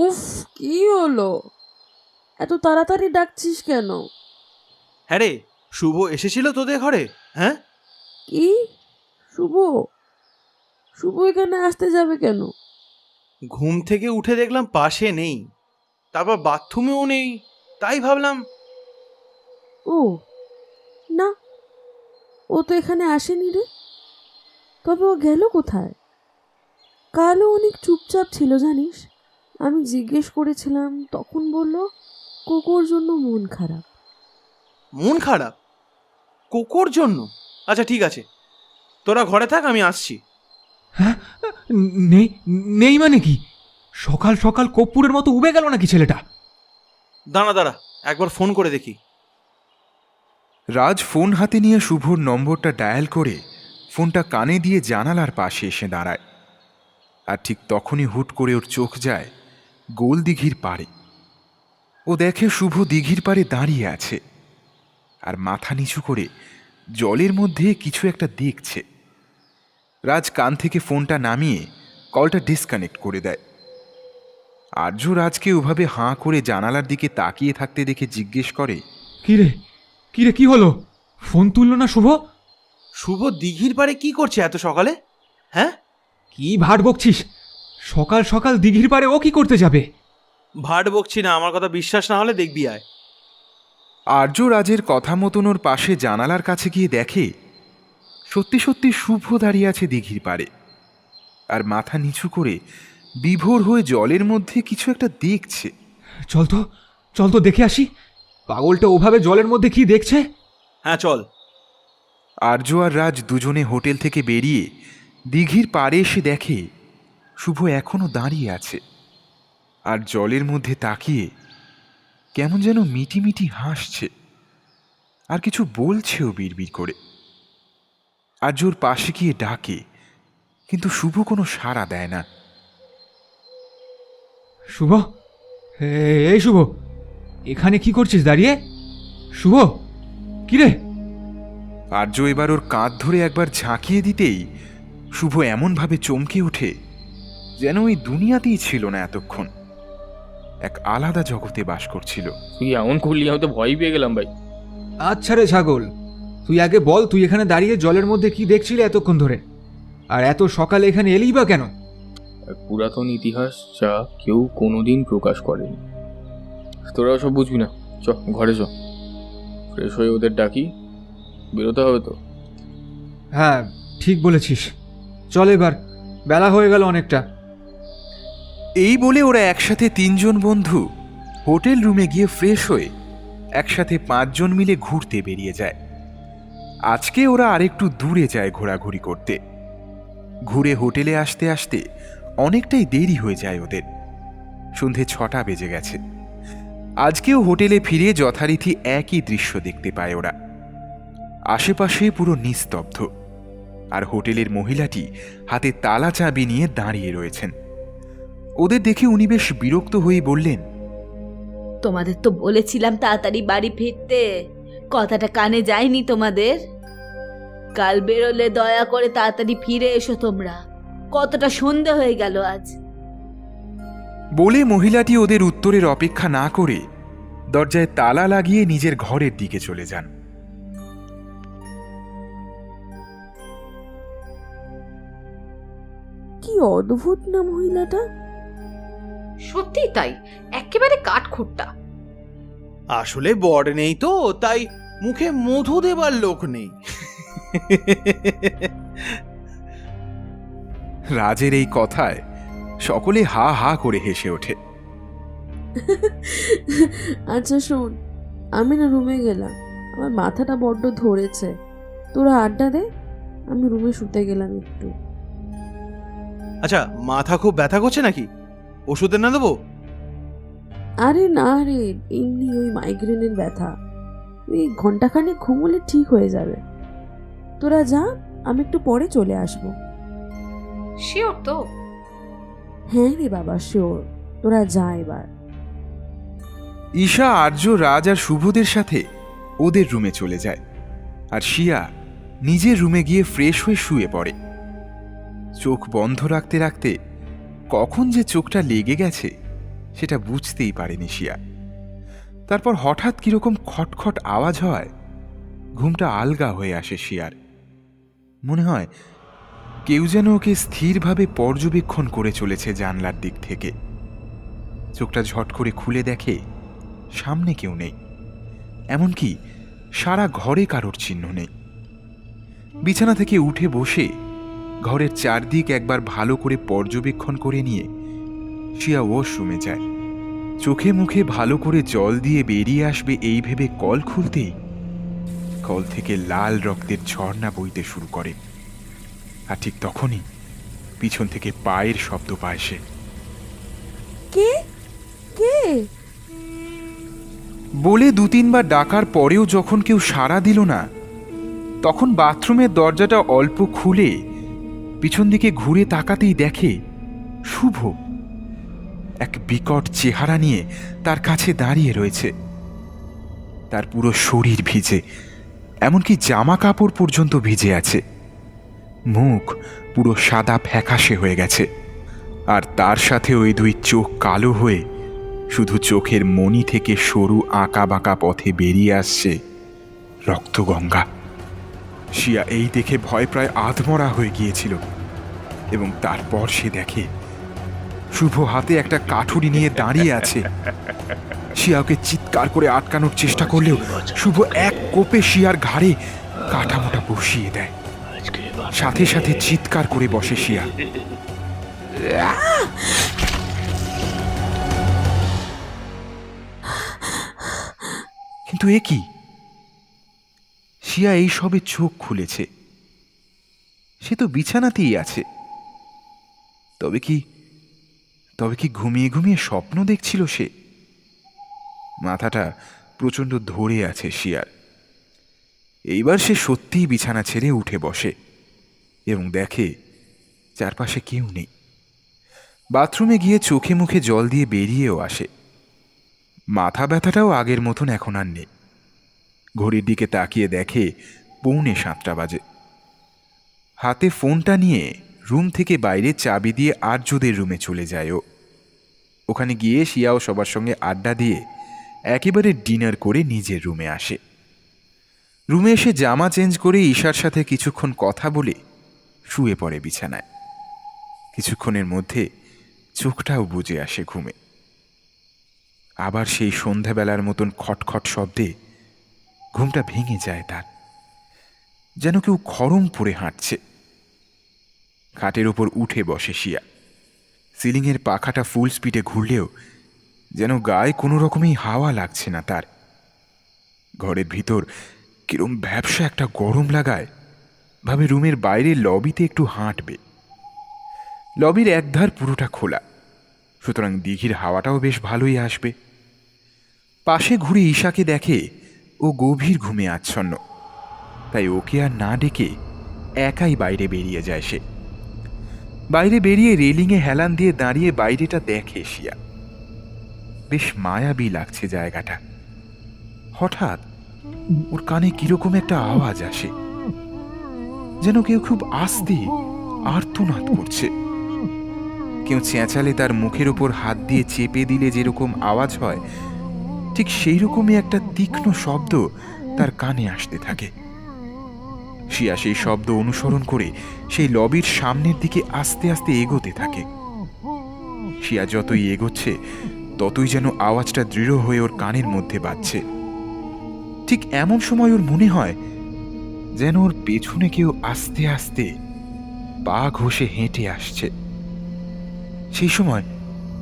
উফ, কি হলো? এত তাড়াতাড়ি ডাকছিস কেন? হ্যাঁ রে, শুভ এসেছিল তোদের ঘরে? হ্যাঁ। কি? শুভ? শুভ এখানে আসতে যাবে কেন? ঘুম থেকে উঠে দেখলাম পাশে নেই, তারপর বাথরুমেও নেই, তাই ভাবলাম। ও না, ও তো এখানে আসেনি রে। তবে ও গেল কোথায়? কালও অনেক চুপচাপ ছিল জানিস, আমি জিজ্ঞেস করেছিলাম তখন বলল কোকোর জন্য মন খারাপ। মন খারাপ? কোকোর জন্য? আচ্ছা ঠিক আছে, তোরা ঘরে থাক, আমি আসছি। হ্যাঁ, নেই নেই মানে কি? সকাল সকাল কর্পূরের মতো উবে গেল নাকি ছেলেটা? দাঁড়া দাঁড়া, একবার ফোন করে দেখি। রাজ ফোন হাতে নিয়ে শুভর নম্বরটা ডায়াল করে ফোনটা কানে দিয়ে জানালার পাশে এসে দাঁড়ায়। আর ঠিক তখনই হুট করে ওর চোখ যায় গোল দিঘির পাড়ে। ও দেখে শুভ দিঘির পাড়ে দাঁড়িয়ে আছে আর মাথা নিচু করে জলের মধ্যে কিছু একটা দেখছে। রাজ কান থেকে ফোনটা নামিয়ে কলটা ডিসকানেক্ট করে দেয়। আর্য রাজকে ওভাবে হাঁ করে জানালার দিকে তাকিয়ে থাকতে দেখে জিজ্ঞেস করে, কিরে কিরে কি হলো? ফোন তুললো না শুভ? শুভ দিঘির পাড়ে কি করছে এত সকালে? হ্যাঁ, কি ভাট বকছিস? সকাল সকাল দিঘির পাড়ে ও কি করতে যাবে? ভাট বকছি না, আমার কথা বিশ্বাস না হলে দেখবি আয়। আর্য রাজের কথা মতন ওর পাশে জানালার কাছে গিয়ে দেখে সত্যি সত্যি শুভ দাঁড়িয়ে আছে দিঘির পাড়ে, আর মাথা নিচু করে বিভোর হয়ে জলের মধ্যে কিছু একটা দেখছে। চল তো দেখে আসি, পাগলটা ওভাবে জলের মধ্যে কি দেখছে। হ্যাঁ চল। আর্য আর রাজ দুজনে হোটেল থেকে বেরিয়ে দিঘির পাড়ে এসে দেখে শুভ এখনো দাঁড়িয়ে আছে, আর জলের মধ্যে তাকিয়ে কেমন যেন মিটিমিটি হাসছে, আর কিছু বলছেও বিড়বিড় করে। আর্যর পাশে গিয়ে ডাকে, কিন্তু শুভ কোনো সাড়া দেয় না। শুভ, এই শুভ, এখানে কি করছিস দাঁড়িয়ে? শুভ, কিরে? আর্য এবার ওর কাঁধ ধরে একবার ঝাঁকিয়ে দিতেই শুভ এমনভাবে চমকে ওঠে যেন ওই দুনিয়াতেই ছিল না এতক্ষণ, এক আলাদা জগতে বাস করছিল। তুই এমন করলি, আমি তো ভয় পেয়ে গেলাম ভাই। আচ্ছা রে ছাগল, তুই আগে বল, তুই এখানে দাঁড়িয়ে জলের মধ্যে কি দেখছিলি এতক্ষণ ধরে? আর এত সকালে এখানে এলি বা কেন? এক পুরাতন ইতিহাস যা কেউ কোনোদিন প্রকাশ করেনি। তোরা সব বুঝবি না, চ ঘরে চ, ফ্রেশ হয়ে ওদের ডাকি, বেরোতে হবে তো। হ্যাঁ ঠিক বলেছিস, চল এবার, বেলা হয়ে গেল অনেকটা। এই বলে ওরা একসাথে 3 জন বন্ধু হোটেল রুমে গিয়ে ফ্রেশ হয়ে একসাথে 5 জন মিলে ঘুরতে বেরিয়ে যায়। আজকে ওরা আরেকটু দূরে যায় ঘোরাঘুরি করতে। ঘুরে হোটেলে আসতে আসতে অনেকটাই দেরি হয়ে যায় ওদের, সন্ধে 6টা বেজে গেছে। আজকেও হোটেলে ফিরে যথারীতি একই দৃশ্য দেখতে পায় ওরা। আশেপাশে পুরো নিস্তব্ধ, আর হোটেলের মহিলাটি হাতে তালা চাবি নিয়ে দাঁড়িয়ে রয়েছেন। ওদের দেখে উনি বেশ বিরক্ত হয়ে বললেন, তোমাদের তো বলেছিলাম তাড়াতাড়ি বাড়ি ফিরতে, কথাটা কানে যায়নি তোমাদের? কাল বেরোলে দয়া করে তাড়াতাড়ি ফিরে এসো তোমরা, কতটা সন্ধে হয়ে গেল আজ। বলে মহিলাটি ওদের উত্তরের অপেক্ষা না করে দরজায় তালা লাগিয়ে নিজের ঘরের দিকে চলে যান। কি অদ্ভুত না মহিলাটা! সত্যি তাই, একেবারে কাঠখুট্টা। আসলে বর নেই তো, তাই মুখে মধু দেবার লোক নেই। রাজের এই কথায় সকলে হা হা করে হেসে ওঠে। আচ্ছা শোন, আমি না রুমে গেলাম, আমার মাথাটা বড্ড ধরেছে, তোরা আড্ডা দে, আমি রুমে শুতে গেলাম একটু। আচ্ছা, মাথা খুব ব্যথা করছে নাকি? ওষুধ এনে দেবো? আরে না রে, এমনি ওই মাইগ্রেনের ব্যথা, ওই ঘন্টাখানেক ঘুমোলে ঠিক হয়ে যাবে। তোরা যা, আমি একটু পরে চলে আসবো। শিওর তো? হ্যাঁ রে বাবা, শিওর, তোরা যা এবার। ঈশা, আর্য, রাজ আর শুভদের সাথে ওদের রুমে চলে যায়, আর শিয়া নিজের রুমে গিয়ে ফ্রেশ হয়ে শুয়ে পড়ে। চোখ বন্ধ রাখতে রাখতে কখন যে চোখটা লেগে গেছে সেটা বুঝতেই পারেনি শিয়া। তারপর হঠাৎ কিরকম খটখট আওয়াজ হয়, ঘুমটা আলগা হয়ে আসে শিয়ার। মনে হয় কেউ যেন ওকে স্থিরভাবে পর্যবেক্ষণ করে চলেছে জানলার দিক থেকে। চোখটা ঝট করে খুলে দেখে সামনে কেউ নেই, এমনকি সারা ঘরে কারোর চিহ্ন নেই। বিছানা থেকে উঠে বসে ঘরের চারদিক একবার ভালো করে পর্যবেক্ষণ করে নিয়ে শিয়া ওয়াশরুমে যায়। চোখে মুখে ভালো করে জল দিয়ে বেরিয়ে আসবে এই ভেবে কল খুলতেই কল থেকে লাল রক্তের ঝর্ণা বইতে শুরু করে। আর ঠিক তখনই পিছন থেকে পায়ের শব্দ পায় সে। কে কে বলে 2-3 বার ডাকার পরেও যখন কেউ সাড়া দিল না, তখন বাথরুমের দরজাটা অল্প খুলে পিছন দিকে ঘুরে তাকাতেই দেখে শুভ এক বিকট চেহারা নিয়ে তার কাছে দাঁড়িয়ে রয়েছে। তার পুরো শরীর ভিজে, এমনকি জামা কাপড় পর্যন্ত ভিজে আছে। মুখ পুরো সাদা ফ্যাকাশে হয়ে গেছে, আর তার সাথে ওই 2 চোখ কালো হয়ে শুধু চোখের মণি থেকে সরু আঁকা বাঁকা পথে বেরিয়ে আসছে রক্তগঙ্গা। শিয়া এই দেখে ভয় প্রায় আধমরা হয়ে গিয়েছিল, এবং তারপর সে দেখে শুভ হাতে একটা কাঠুরি নিয়ে দাঁড়িয়ে আছে। শিয়া ওকে চিৎকার করে আটকানোর চেষ্টা করলেও শুভ এক কোপে শিয়ার ঘাড়ে কাঠামোটা বসিয়ে দেয়। সাথে সাথে চিৎকার করে বসে শিয়া। কিন্তু এ কি? শিয়া এই সবে চোখ খুলেছে, সে তো বিছানাতেই আছে। তবে কি ঘুমিয়ে ঘুমিয়ে স্বপ্ন দেখছিল সে? মাথাটা প্রচণ্ড ধরে আছে শিয়ার। এইবার সে সত্যিই বিছানা ছেড়ে উঠে বসে এবং দেখে চারপাশে কেউ নেই। বাথরুমে গিয়ে চোখে মুখে জল দিয়ে বেরিয়েও আসে। মাথা ব্যথাটাও আগের মতন এখন আর নেই। ঘড়ির দিকে তাকিয়ে দেখে 6:45 বাজে। হাতে ফোনটা নিয়ে রুম থেকে বাইরে চাবি দিয়ে আর্যদের রুমে চলে যায় ও। ওখানে গিয়ে শিয়াও সবার সঙ্গে আড্ডা দিয়ে একেবারে ডিনার করে নিজের রুমে আসে। রুমে এসে জামা চেঞ্জ করে ঈশার সাথে কিছুক্ষণ কথা বলে শুয়ে পড়ে বিছানায়। কিছুক্ষণের মধ্যে চোখটাও বুজে আসে ঘুমে। আবার সেই সন্ধ্যাবেলার মতন খটখট শব্দে ঘুমটা ভেঙে যায় তার, যেন কেউ খড়ম পরে হাঁটছে। খাটের ওপর উঠে বসে শিয়া। সিলিংয়ের পাখাটা ফুল স্পিডে ঘুরলেও যেন গায়ে কোনো রকমই হাওয়া লাগছে না তার। ঘরের ভিতর কিরম ভ্যাপসা একটা গরম লাগায়। ভাবে রুমের বাইরে লবিতে একটু হাঁটবে। লবির একধার পুরোটা খোলা, সুতরাং দিঘির হাওয়াটাও বেশ ভালোই আসবে। পাশে ঘুরে ঈশাকে দেখে ও গভীর ঘুমে আচ্ছন্ন, তাই ওকে আর না ডেকে একাই বাইরে বেরিয়ে যায় সে। বাইরে বেরিয়ে রেলিংয়ে হেলান দিয়ে দাঁড়িয়ে বাইরেটা দেখে শিয়া। বেশ মায়াবী লাগছে জায়গাটা। হঠাৎ ওর কানে কিরকম একটা আওয়াজ আসে, যেন কেউ খুব আস্তে আর্তনাদ করছে। কেউ চেঁচালে তার মুখের ওপর হাত দিয়ে চেপে দিলে যেরকম আওয়াজ হয়, ঠিক সেই রকমই একটা তীক্ষ্ণ শব্দ তার কানে আসতে থাকে। শিয়া সেই শব্দ অনুসরণ করে সেই লবির সামনের দিকে আস্তে আস্তে এগোতে থাকে। শিয়া যতই এগোচ্ছে ততই যেন আওয়াজটা দৃঢ় হয়ে ওর কানের মধ্যে বাজছে। ঠিক এমন সময় ওর মনে হয় যেন ওর পেছনে কেউ আস্তে আস্তে পা ঘষে হেঁটে আসছে। সেই সময়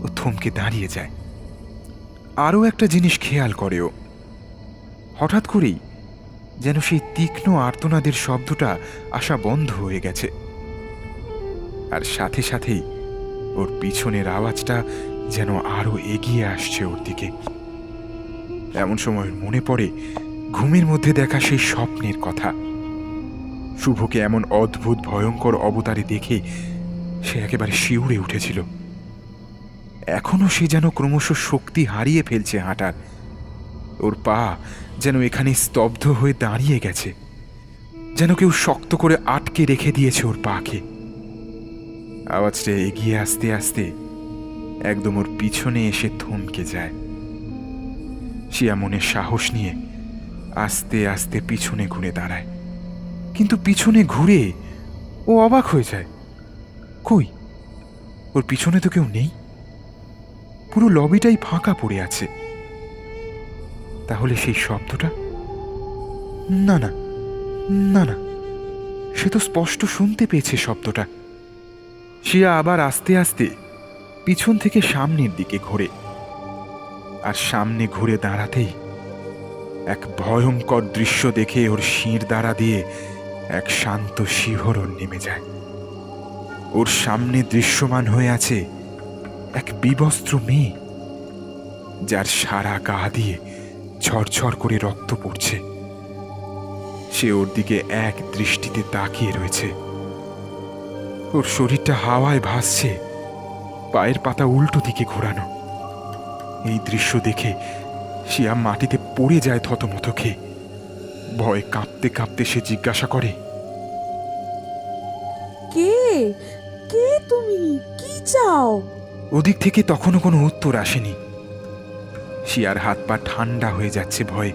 ও থমকে দাঁড়িয়ে যায়। আরও একটা জিনিস খেয়াল করে ও, হঠাৎ করেই যেন সেই তীক্ষ্ণ আর্তনাদের শব্দটা আসা বন্ধ হয়ে গেছে, আর সাথে সাথেই ওর পিছনের আওয়াজটা যেন আরো এগিয়ে আসছে ওর দিকে। এমন সময় মনে পড়ে ঘুমের মধ্যে দেখা সেই স্বপ্নের কথা। শুভকে এমন অদ্ভুত ভয়ঙ্কর অবতারে দেখে সে একেবারে শিউরে উঠেছিল। এখনো সে যেন ক্রমশ শক্তি হারিয়ে ফেলছে হাঁটার। ওর পা যেন এখানে স্তব্ধ হয়ে দাঁড়িয়ে গেছে, যেন কেউ শক্ত করে আটকে রেখে দিয়েছে ওর পাকে। আওয়াজটা এগিয়ে আসতে আসতে একদম ওর পিছনে এসে থমকে যায়। শিয়া মনে সাহস নিয়ে আস্তে আস্তে পিছনে ঘুরে দাঁড়ায়, কিন্তু পিছনে ঘুরে ও অবাক হয়ে যায়। কই, ওর পিছনে তো কেউ নেই, পুরো লবিটাই ফাঁকা পড়ে আছে। তাহলে সেই শব্দটা? না না না না, সে তো স্পষ্ট শুনতে পেয়েছে শব্দটা। শিয়া আবার আস্তে আস্তে পিছন থেকে সামনের দিকে ঘোরে, আর সামনে ঘুরে দাঁড়াতেই এক ভয়ঙ্কর দৃশ্য দেখে ওর শির দ্বারা দিয়ে এক শান্ত শিহরণ নেমে যায়। ওর সামনে দৃশ্যমান হয়ে আছে এক বিবস্ত্র মেয়ে, যার সারা গা দিয়ে ঝরঝর করে রক্ত পড়ছে। সে ওর দিকে এক দৃষ্টিতে তাকিয়ে রয়েছে। ওর শরীরটা হাওয়ায় ভাসছে, পায়ের পাতা উল্টো দিকে ঘোরানো। এই দৃশ্য দেখে শিয়া মাটিতে পড়ে যায় থতমত খেয়ে। ভয়ে কাঁপতে কাঁপতে সে জিজ্ঞাসা করে, কে কে তুমি, কি চাও? ওদিক থেকে তখনও কোনো উত্তর আসেনি। শিয়ার হাত পা ঠান্ডা হয়ে যাচ্ছে ভয়ে।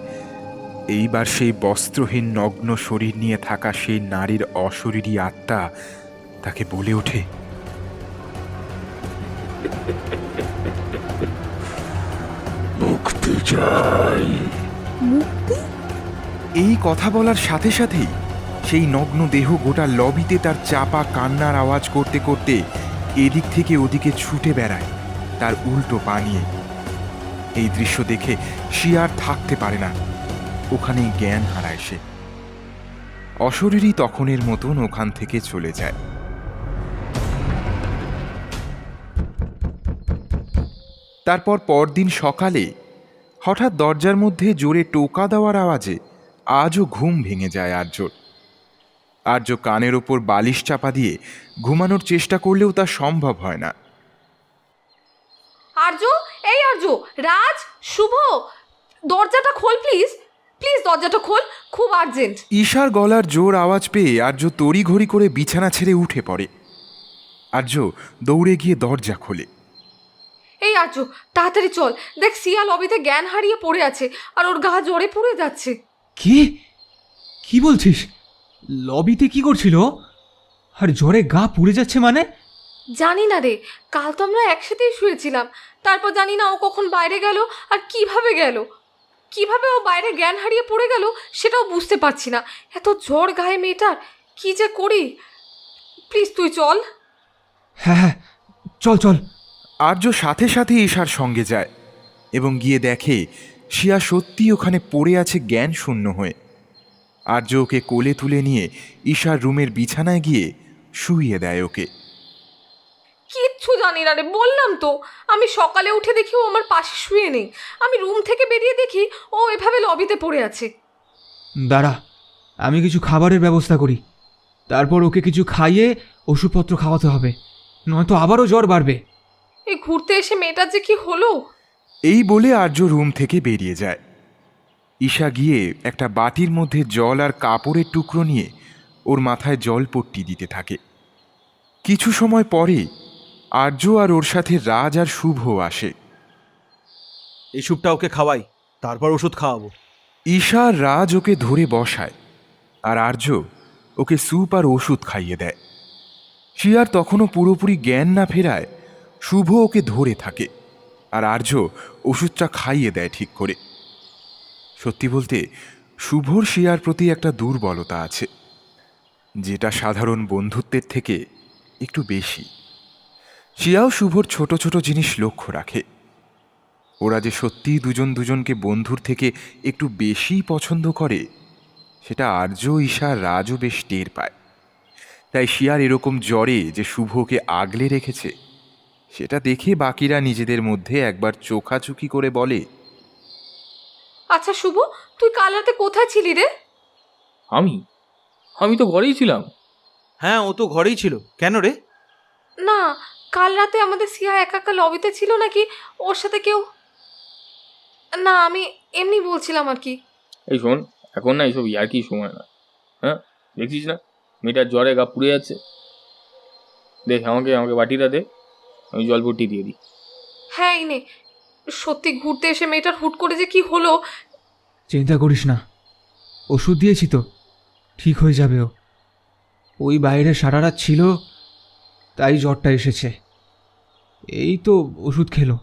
এইবার সেই বস্ত্রহীন নগ্ন শরীর নিয়ে থাকা সেই নারীর অশরীরী আত্মা তাকে বলে ওঠে, মুক্তি চাই। মুক্তি? এই কথা বলার সাথে সাথেই সেই নগ্ন দেহ গোটা লবিতে তার চাপা কান্নার আওয়াজ করতে করতে এদিক থেকে ওদিকে ছুটে বেড়ায়, তার উল্টো পা নিয়ে। এই দৃশ্য দেখে শিয়ার থাকতে পারে না, ওখানেই জ্ঞান হারায় সে। অশরীরী তখনের মতন ওখান থেকে চলে যায়। তারপর পরদিন সকালে হঠাৎ দরজার মধ্যে জোরে টোকা দেওয়ার আওয়াজে আজও ঘুম ভেঙে যায় আর্যর। আর্য কানের ওপর বালিশ চাপা দিয়ে ঘুমানোর চেষ্টা করলেও তা সম্ভব হয় না। আর্য, এই আর্য, রাজ, শুভ, দরজাটা খোল প্লিজ, প্লিজ দরজাটা খোল, খুব আর্জেন্ট। ঈশার গলার জোর আওয়াজ পেয়ে আর্য তড়িঘড়ি করে বিছানা ছেড়ে উঠে পড়ে। আর্য দৌড়ে গিয়ে দরজা খোলে। এই আর্য, তাড়াতাড়ি চল, দেখ সিয়া লবিতে জ্ঞান হারিয়ে পড়ে আছে আর ওর গা জ্বরে পুড়ে যাচ্ছে। কি বলছিস? লবিতে কি করছিল আর জ্বরে গা পুড়ে যাচ্ছে মানে? জানি না রে, কাল তো আমরা একসাথেই শুয়েছিলাম, তারপর জানি না ও কখন বাইরে গেল আর কিভাবে গেল, কিভাবে ও বাইরে জ্ঞান হারিয়ে পড়ে গেল সেটাও বুঝতে পারছি না। এত জ্বর গায়ে মেয়েটার, কি যে করি। প্লিজ তুই চল। হ্যাঁ, চল। আর্য সাথে সাথে ঈশার সঙ্গে যায় এবং গিয়ে দেখে শিয়া সত্যি ওখানে পড়ে আছে জ্ঞান শূন্য হয়ে। আর্য ওকে কোলে তুলে নিয়ে ঈশার রুমের বিছানায় গিয়ে শুইয়ে দেয় ওকে। কিচ্ছু জানি না রে, বললাম তো, আমি সকালে উঠে দেখি ও আমার পাশে শুয়ে নেই, আমি রুম থেকে বেরিয়ে দেখি ও এভাবে লবিতে পড়ে আছে। দাঁড়া, আমি কিছু খাবারের ব্যবস্থা করি, তারপর ওকে কিছু খাইয়ে ওষুধপত্র খাওয়াতে হবে, নয়তো আবারও জ্বর বাড়বে। এই ঘুরতে এসে মেয়েটার যে কি হলো। এই বলে আর্য রুম থেকে বেরিয়ে যায়। ঈশা গিয়ে একটা বাটির মধ্যে জল আর কাপড়ের টুকরো নিয়ে ওর মাথায় জলপট্টি দিতে থাকে। কিছু সময় পরে আর্য আর ওর সাথে রাজ আর শুভ আসে। এই স্যুপটা ওকে খাওয়াই, তারপর ওষুধ খাওয়াবো। ঈশা আর রাজ ওকে ধরে বসায় আর আর্য ওকে স্যুপ আর ওষুধ খাইয়ে দেয়। শিয়ার তখনও পুরোপুরি জ্ঞান না ফেরায় শুভ ওকে ধরে থাকে আর আর্য ওষুধটা খাইয়ে দেয় ঠিক করে। সত্যি বলতে শুভর শিয়ার প্রতি একটা দুর্বলতা আছে, যেটা সাধারণ বন্ধুত্বের থেকে একটু বেশি। শিয়াও শুভর ছোট ছোট জিনিস লক্ষ্য রাখে। ওরা যে সত্যিই দুজন দুজনকে বন্ধুর থেকে একটু বেশি পছন্দ করে সেটা আর্য, ঈশা, রাজও বেশ টের পায়। তাই শিয়ার এরকম জ্বরে যে শুভকে আগলে রেখেছে সেটা দেখে বাকিরা নিজেদের মধ্যে একবার চোখাচুকি করে বলে, আচ্ছা শুভ, তুই কাল রাতে কোথায় ছিলি রে? আমি তো ঘরেই ছিলাম। হ্যাঁ, ও তো ঘরেই ছিল। কেন রে? না, কাল রাতে আমাদের সিয়া একা একা লবিতে ছিল নাকি ওর সাথে কেউ? না, আমি এমনি বলছিলাম আর কি। এই শোন, এখন না এইসব ইয়ার্কি সময় না। হ্যাঁ, দেখছিস না মেয়েটার জ্বরে গা পুড়ে যাচ্ছে। দেখ, আমাকে বাটিটা দে, আমি জলপট্টি দিয়ে দিই। হ্যাঁ এই নে। সত্যি ঘুরতে এসে মেয়েটার হুট করে যে কি হলো। চিন্তা করিস না, ওষুধ দিয়েছি তো, ঠিক হয়ে যাবে ও। ওই বাইরে সারা রাত ছিল, তাই জ্বরটা এসেছে। এই তো ওষুধ খেলো,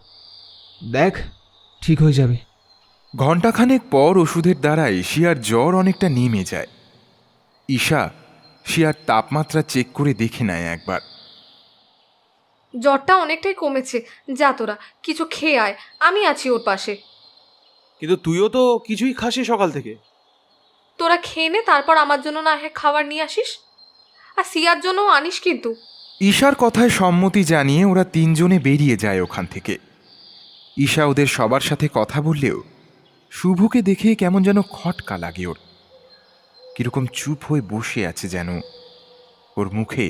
দেখ ঠিক হয়ে যাবে। ঘণ্টাখানেক পর ওষুধের দ্বারাই শিয়ার জ্বর অনেকটা নেমে যায়। ঈশা শিয়ার তাপমাত্রা চেক করে দেখে নেয় একবার। জ্বরটা অনেকটাই কমেছে, যা তোরা কিছু খেয়ে আয়, আমি আছি ওর পাশে। কিন্তু তুইও তো কিছুই খাসি সকাল থেকে। তোরা খেয়ে নে, তারপর আমার জন্য না হয় খাবার নিয়ে আসিস, আর সিয়ার জন্য আনিস কিন্তু। ঈশার কথায় সম্মতি জানিয়ে ওরা তিনজনে বেরিয়ে যায় ওখান থেকে। ঈশা ওদের সবার সাথে কথা বললেও শুভকে দেখে কেমন যেন খটকা লাগে ওর। কিরকম চুপ হয়ে বসে আছে যেন, ওর মুখে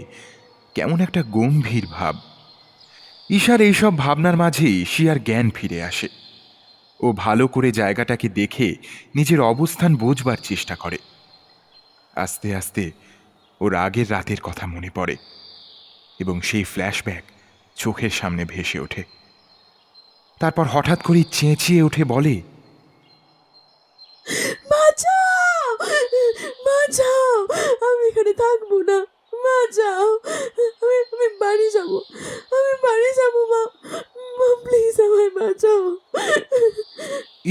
কেমন একটা গম্ভীর ভাব। ঈশার এইসব ভাবনার মাঝেই শিয়ার জ্ঞান ফিরে আসে। ও ভালো করে জায়গাটাকে দেখে নিজের অবস্থান বোঝবার চেষ্টা করে। আস্তে আস্তে ওর আগের রাতের কথা মনে পড়ে এবং সেই ফ্ল্যাশব্যাক চোখের সামনে ভেসে ওঠে। তারপর হঠাৎ করে চেঁচিয়ে উঠে বলে, বাঁচাও, বাঁচাও, আমি এখানে থাকবো না, বাঁচাও, আমি বাড়ি যাব, আমি বাড়ি যাব, মা, মা প্লিজ আমায় বাঁচাও।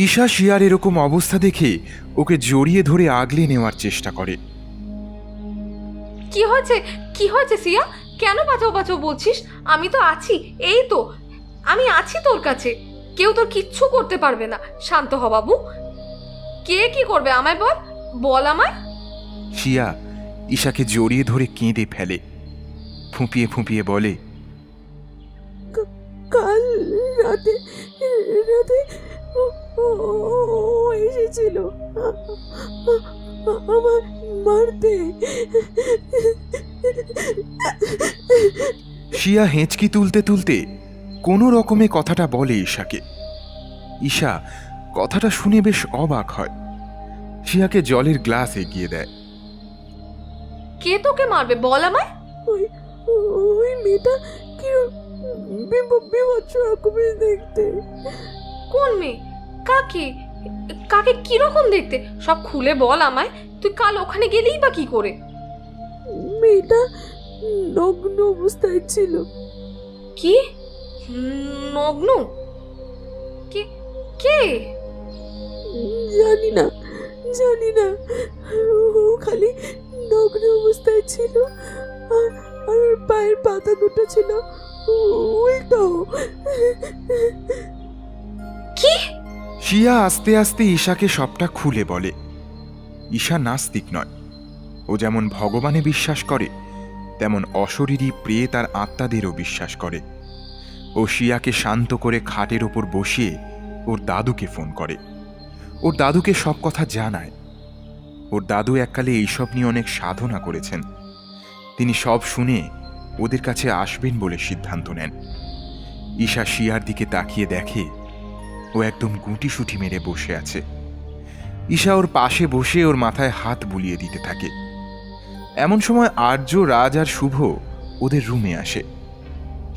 ঈশা শিয়ার এরকম অবস্থা দেখে ওকে জড়িয়ে ধরে আগলে নেওয়ার চেষ্টা করে। কি হয়েছে, কি হয়েছে সিয়া? কেন বাঁচাও বাঁচাও বলছিস? আমি তো আছি, এই তো আমি আছি তোর কাছে, কেউ তোর কিচ্ছু করতে পারবে না। শান্ত হ বাবু। কে কি করবে আমায় বল, বল আমায়। শিয়া ঈশাকে জড়িয়ে ধরে কেঁদে ফেলে, ফুঁপিয়ে ফুঁপিয়ে বলে, কাল রাতে রাতে ও এসেছিল আমার মারতে। শিয়া হেঁচকি তুলতে তুলতে কোনো রকমে কথাটা বলে ঈশাকে। ঈশা কথাটা শুনে বেশ অবাক হয়, শিয়াকে জলের গ্লাস এগিয়ে দেয়। কে তোকে মারবে বল আমায়। ওই ওই মেয়েটা কি বিভৎস রকমের দেখতে। কোন মেয়ে? কাকে? কাকে কিরকম দেখতে? সব খুলে বল আমায়। তুই কাল ওখানে গেলেই বা কি করে? মেয়েটা নগ্ন অবস্থায় ছিল। কি নগ্ন? কে কে? জানি না, জানি না, ও খালি নগ্ন অবস্থায় ছিল, আর আর পায়ের পাতা দুটো ছিল উল্টো। কি? শিয়া আস্তে আস্তে ঈশাকে সবটা খুলে বলে। ঈশা নাস্তিক নয়, ও যেমন ভগবানে বিশ্বাস করে তেমন অশরীরী প্রেত আর আত্মাদেরও বিশ্বাস করে। ও শিয়াকে শান্ত করে খাটের ওপর বসিয়ে ওর দাদুকে ফোন করে। ওর দাদুকে সব কথা জানায়। ওর দাদু এককালে এইসব নিয়ে অনেক সাধনা করেছেন। তিনি সব শুনে ওদের কাছে আসবেন বলে সিদ্ধান্ত নেন। ঈশা শিয়ার দিকে তাকিয়ে দেখে ও একদম গুঁটিসুটি মেরে বসে আছে। ঈশা ওর পাশে বসে ওর মাথায় হাত বুলিয়ে দিতে থাকে। এমন সময় আর্য, রাজ আর শুভ ওদের রুমে আসে।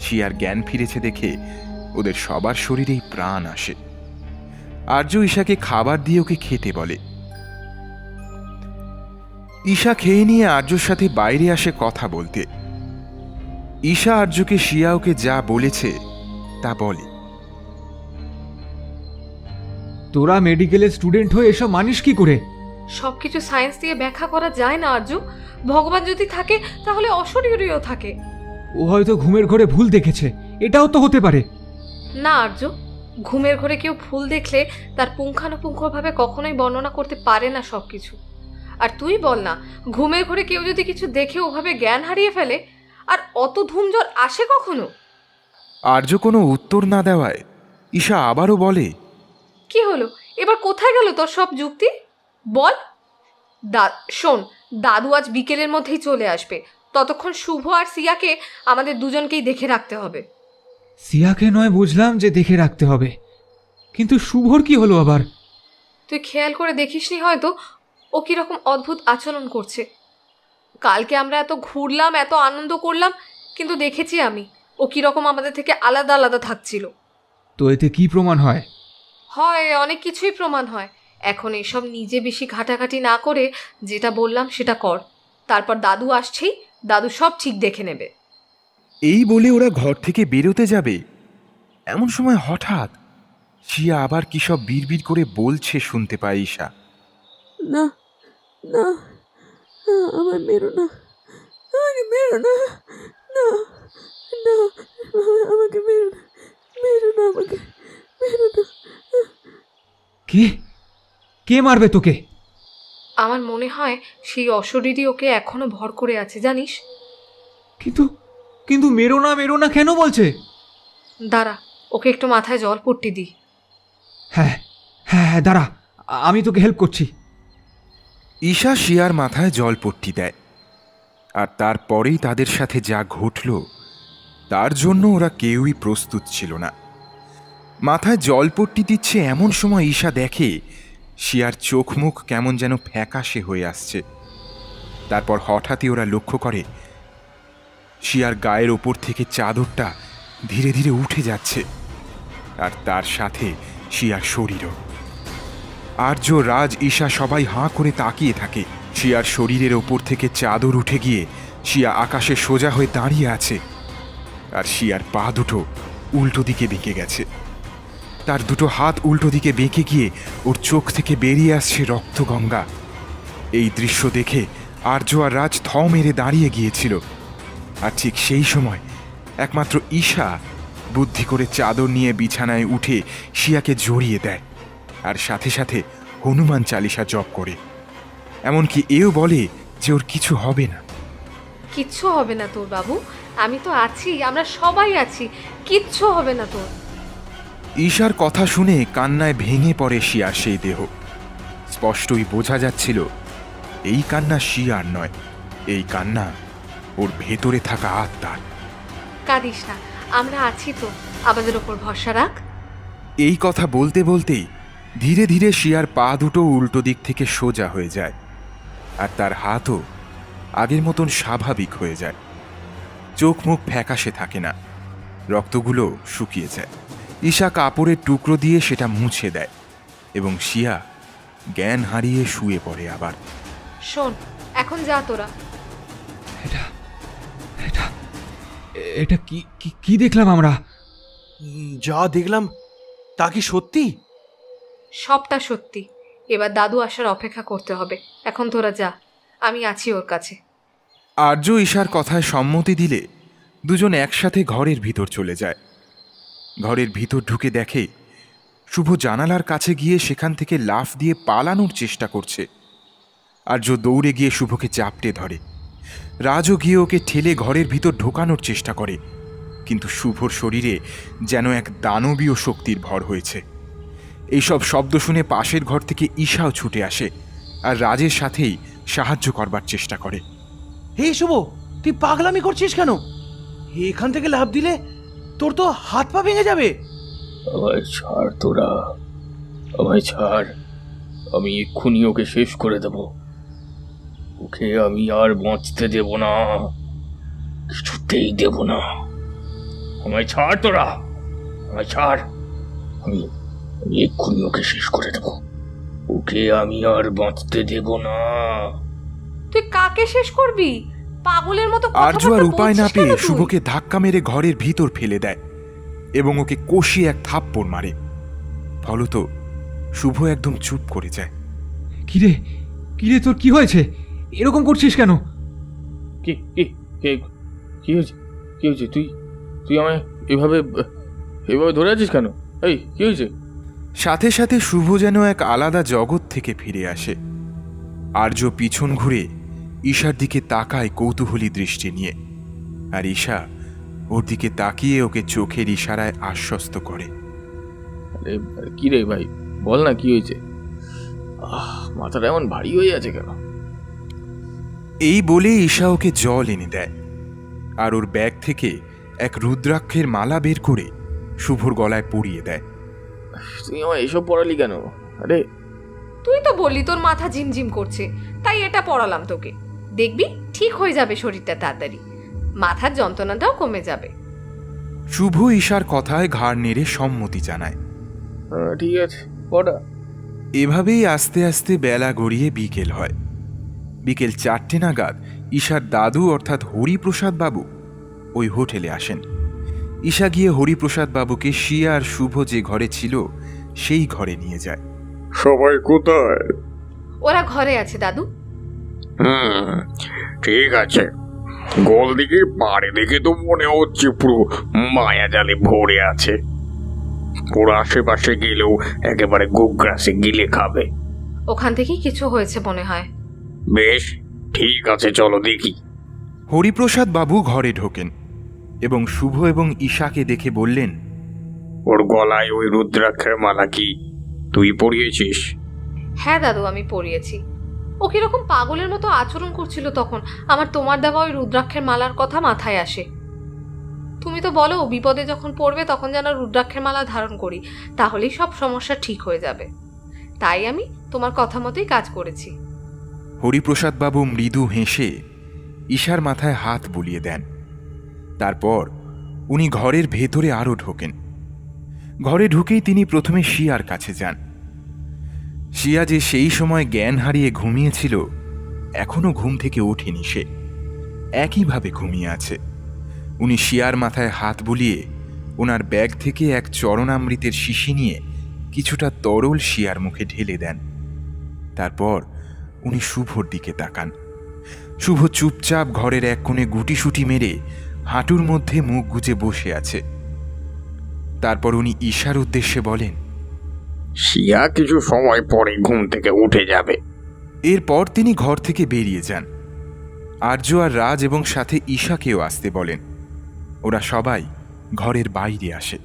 শিয়ার জ্ঞান ফিরেছে দেখে ওদের সবার শরীরেই প্রাণ আসে। আর্য ঈশাকে খাবার দিয়ে ওকে খেতে বলে। ঈশা খেয়ে নিয়ে আর্যর সাথে বাইরে আসে কথা বলতে। ঈশা আর্যকে শিয়া ওকে যা বলেছে তা বলে। তোরা মেডিকেলের স্টুডেন্ট হয়ে এসব মানিস কি করে? সবকিছু সায়েন্স দিয়ে ব্যাখ্যা করা যায় না আর্য। ভগবান যদি থাকে তাহলে অশরীরীও থাকে। ও হয়তো ঘুমের ঘরে ভুল দেখেছে, এটাও তো হতে পারে। না আর্য, ঘুমের ঘরে কেউ ভুল দেখলে তার পুঙ্খানুপুঙ্খভাবে কখনোই বর্ণনা করতে পারে না সবকিছু। আর তুই বল না, ঘুমের ঘরে কেউ যদি কিছু দেখে ওভাবে জ্ঞান হারিয়ে ফেলে, আর অত ধুমঝড় আসে কখনো? আর্য কোনো উত্তর না দেওয়ায় ঈশা আবারও বলে, কি হলো এবার? কোথায় গেল তোর সব যুক্তি? বল। শোন, দাদু আজ বিকেলের মধ্যেই চলে আসবে। ততক্ষণ শুভ আর সিয়াকে আমাদের দুজনকেই দেখে রাখতে হবে। সিয়াকে নয় বুঝলাম যে দেখে রাখতে হবে, কিন্তু শুভর কি হলো আবার? তুই খেয়াল করে দেখিসনি হয়তো ও কিরকম অদ্ভুত আচরণ করছে। কালকে আমরা এত ঘুরলাম, এত আনন্দ করলাম, কিন্তু দেখেছি আমি ও কিরকম আমাদের থেকে আলাদা আলাদা থাকছিল। তো এতে কি প্রমাণ হয়? হয় অনেক কিছুই প্রমাণ হয়। এখন এসব নিজে বেশি ঘাটাঘাটি না করে যেটা বললাম সেটা কর। তারপর দাদু আসছেই, দাদু সব ঠিক দেখে নেবে। এই বলে ওরা ঘর থেকে বেরোতে যাবে, এমন সময় হঠাৎ শিয়া আবার কি সব বিড়বিড় করে বলছে শুনতে পায় ঈশা। না না, আমায় মেরো না, আমাকে মেরো না, না না, আমাকে মেরো না, মেরো না, আমাকে মেরো না। কে কে মারবে তোকে? আমার মনে হয় সেই অশরীরী ওকে এখনো ভর করে আছে, জানিস? কিন্তু কিন্তু মেরো না মেরো না কেন বলছে? দাঁড়া, ওকে একটু মাথায় জল পট্টি দিই। হ্যাঁ হ্যাঁ হ্যাঁ, দাঁড়া, আমি তোকে হেল্প করছি। ঈশা শিয়ার মাথায় জলপট্টি দেয়। আর তারপরেই তাদের সাথে যা ঘটল তার জন্য ওরা কেউই প্রস্তুত ছিল না। মাথায় জলপট্টি দিচ্ছে এমন সময় ঈশা দেখে শিয়ার চোখ মুখ কেমন যেন ফ্যাকাশে হয়ে আসছে। তারপর হঠাৎই ওরা লক্ষ্য করে শিয়ার গায়ের ওপর থেকে চাদরটা ধীরে ধীরে উঠে যাচ্ছে। আর তার সাথে শিয়ার শরীরও। আর্য, রাজ, ঈশা সবাই হাঁ করে তাকিয়ে থাকে। শিয়ার শরীরের ওপর থেকে চাদর উঠে গিয়ে শিয়া আকাশে সোজা হয়ে দাঁড়িয়ে আছে, আর শিয়ার পা দুটো উল্টো দিকে বেঁকে গেছে। তার দুটো হাত উল্টো দিকে বেঁকে গিয়ে ওর চোখ থেকে বেরিয়ে আসছে রক্তগঙ্গা। এই দৃশ্য দেখে আর্য আর রাজ থ মেরে দাঁড়িয়ে গিয়েছিল। আর ঠিক সেই সময় একমাত্র ঈশা বুদ্ধি করে চাদর নিয়ে বিছানায় উঠে শিয়াকে জড়িয়ে দেয়, আর সাথে সাথে হনুমান চালিসা জপ করে। এমনকি এও বলে যে ওর কিছু হবে না। কিচ্ছু হবে না তোর বাবু, আমি তো আছি, আমরা সবাই আছি, কিচ্ছু হবে না তোর। ঈশার কথা শুনে কান্নায় ভেঙে পড়ে শিয়ার সেই দেহ। স্পষ্টই বোঝা যাচ্ছিল এই কান্না শিয়ার নয়, এই কান্না ওর ভেতরে থাকা আত্মার। কাঁদিস না, আমরা আছি তো, আমাদের ওপর ভরসা রাখ। এই কথা বলতে বলতেই ধীরে ধীরে শিয়ার পা দুটো উল্টো দিক থেকে সোজা হয়ে যায়, আর তার হাতও আগের মতন স্বাভাবিক হয়ে যায়। চোখ মুখ ফ্যাকাশে থাকে না, রক্তগুলো শুকিয়ে যায়। ঈশা কাপড়ের টুকরো দিয়ে সেটা মুছে দেয় এবং শিয়া জ্ঞান হারিয়ে শুয়ে পড়ে আবার। শোন, এখন যা তোরা। এটা এটা এটা কি কি দেখলাম আমরা? যা দেখলাম তা কি সত্যি? সবটা সত্যি। এবার দাদু আসার অপেক্ষা করতে হবে। এখন তোরা যা, আমি আছি ওর কাছে। আর্য ঈশার কথায় সম্মতি দিলে দুজন একসাথে ঘরের ভিতর চলে যায়। ঘরের ভিতর ঢুকে দেখে শুভ জানালার কাছে গিয়ে সেখান থেকে লাফ দিয়ে পালানোর চেষ্টা করছে। আর্য দৌড়ে গিয়ে শুভকে চাপটে ধরে। রাজও গিয়ে ওকে ঠেলে ঘরের ভিতর ঢোকানোর চেষ্টা করে, কিন্তু শুভর শরীরে যেন এক দানবীয় শক্তির ভর হয়েছে। এইসব শব্দ শুনে পাশের ঘর থেকে ঈশাও ছুটে আসে আর রাজের সাথেই সাহায্য করবার চেষ্টা করে। হে শুভ, তুই পাগলামি করছিস কেন? এখান থেকে লাফ দিলে তোর তো হাত পা ভেঙে যাবে। আমায় ছাড় তোরা, আমায় ছাড়, আমি এক্ষুনি ওকে শেষ করে দেব। ওকে আমি আর বাঁচতে দেব না, কিছুতেই দেব না। আমায় ছাড় তোরা, আমায় ছাড়, আমি এক্ষুনি ওকে শেষ করে দেব। ওকে আমি আর বাঁচতে দেব না। তুই কাকে শেষ করবি? পাগলের মতো আর্য আর উপায় না পেয়ে শুভকে ধাক্কা মেরে ঘরের ভিতর ফেলে দেয় এবং ওকে কষিয়ে এক থাপ্পড় মারে। ফলত শুভ একদম চুপ করে যায়। কিরে কিরে, তোর কি হয়েছে? এরকম করছিস কেন? কি কি কি হয়েছে? কি হয়েছে? তুই তুই আমায় এভাবে এভাবে ধরে আছিস কেন? এই কি হয়েছে? সাথে সাথে শুভ যেন এক আলাদা জগৎ থেকে ফিরে আসে। আর্য পিছন ঘুরে ঈশার দিকে তাকায় কৌতূহলী দৃষ্টি নিয়ে, আর ঈশা ওর দিকে তাকিয়ে ওকে চোখের ইশারায় আশ্বস্ত করে। আরে কি রে ভাই, বল না কি হয়েছে? মাথাটা এমন ভারী হয়ে আছে কেন? এই বলে ঈশা ওকে জল এনে দেয় আর ওর ব্যাগ থেকে এক রুদ্রাক্ষের মালা বের করে শুভর গলায় পরিয়ে দেয়। তুই আমার এসব পড়ালি কেন? আরে তুই তো বললি তোর মাথা ঝিমঝিম করছে, তাই এটা পড়ালাম তোকে। দেখবি ঠিক হয়ে যাবে শরীরটা তাড়াতাড়ি, মাথার যন্ত্রণাটাও কমে যাবে। শুভ ঈশার কথায় ঘাড় নেড়ে সম্মতি জানায়। ঠিক আছে, পড়া। এভাবেই আস্তে আস্তে বেলা গড়িয়ে বিকেল হয়। বিকেল 4টে নাগাদ ঈশার দাদু অর্থাৎ হরিপ্রসাদ বাবু ওই হোটেলে আসেন। ঈশা গিয়ে হরিপ্রসাদ বাবুকে শিয়া আর শুভ যে ঘরে ছিল সেই ঘরে নিয়ে যায়। সবাই কোথায়? ওরা ঘরে আছে দাদু। ঠিক আছে। গোল দিকে পাড়ে দেখে তো মনে হচ্ছে পুরো মায়া জালে ভরে আছে। পুরো আশেপাশে গেলেও একেবারে গোগ্রাসে গিলে খাবে। ওখান থেকেই কিছু হয়েছে মনে হয়। বেশ, ঠিক আছে, চলো দেখি। হরিপ্রসাদ বাবু ঘরে ঢোকেন এবং শুভ এবং ঈশাকে দেখে বললেন, ওর গলায় ওই রুদ্রাক্ষের মালা কি তুই পরিয়েছিস? হ্যাঁ দাদু, আমি পরিয়েছি। ও কিরকম পাগলের মতো আচরণ করছিল তখন আমার তোমার দেওয়া ওই রুদ্রাক্ষের মালার কথা মাথায় আসে। তুমি তো বলো বিপদে যখন পড়বে তখন যেন রুদ্রাক্ষের মালা ধারণ করি, তাহলেই সব সমস্যা ঠিক হয়ে যাবে। তাই আমি তোমার কথা মতোই কাজ করেছি। হরিপ্রসাদ বাবু মৃদু হেসে ঈশার মাথায় হাত বুলিয়ে দেন। তারপর উনি ঘরের ভেতরে আরও ঢোকেন। ঘরে ঢুকেই তিনি প্রথমে শিয়ার কাছে যান। শিয়া যে সেই সময় জ্ঞান হারিয়ে ঘুমিয়েছিল, এখনো ঘুম থেকে ওঠেনি। সে একইভাবে ঘুমিয়ে আছে। উনি শিয়ার মাথায় হাত বুলিয়ে ওনার ব্যাগ থেকে এক চরণামৃতের শিশি নিয়ে কিছুটা তরল শিয়ার মুখে ঢেলে দেন। তারপর উনি শুভর দিকে তাকান। শুভ চুপচাপ ঘরের এক কোণে গুটিসুটি মেরে হাঁটুর মধ্যে মুখ গুজে বসে আছে। তারপর উনি ঈশার উদ্দেশ্যে বলেন, শিয়া কিছু সময় পরে ঘুম থেকে উঠে যাবে। এরপর তিনি ঘর থেকে বেরিয়ে যান। আর্য আর রাজ এবং সাথে ঈশাকেও আসতে বলেন। ওরা সবাই ঘরের বাইরে আসে।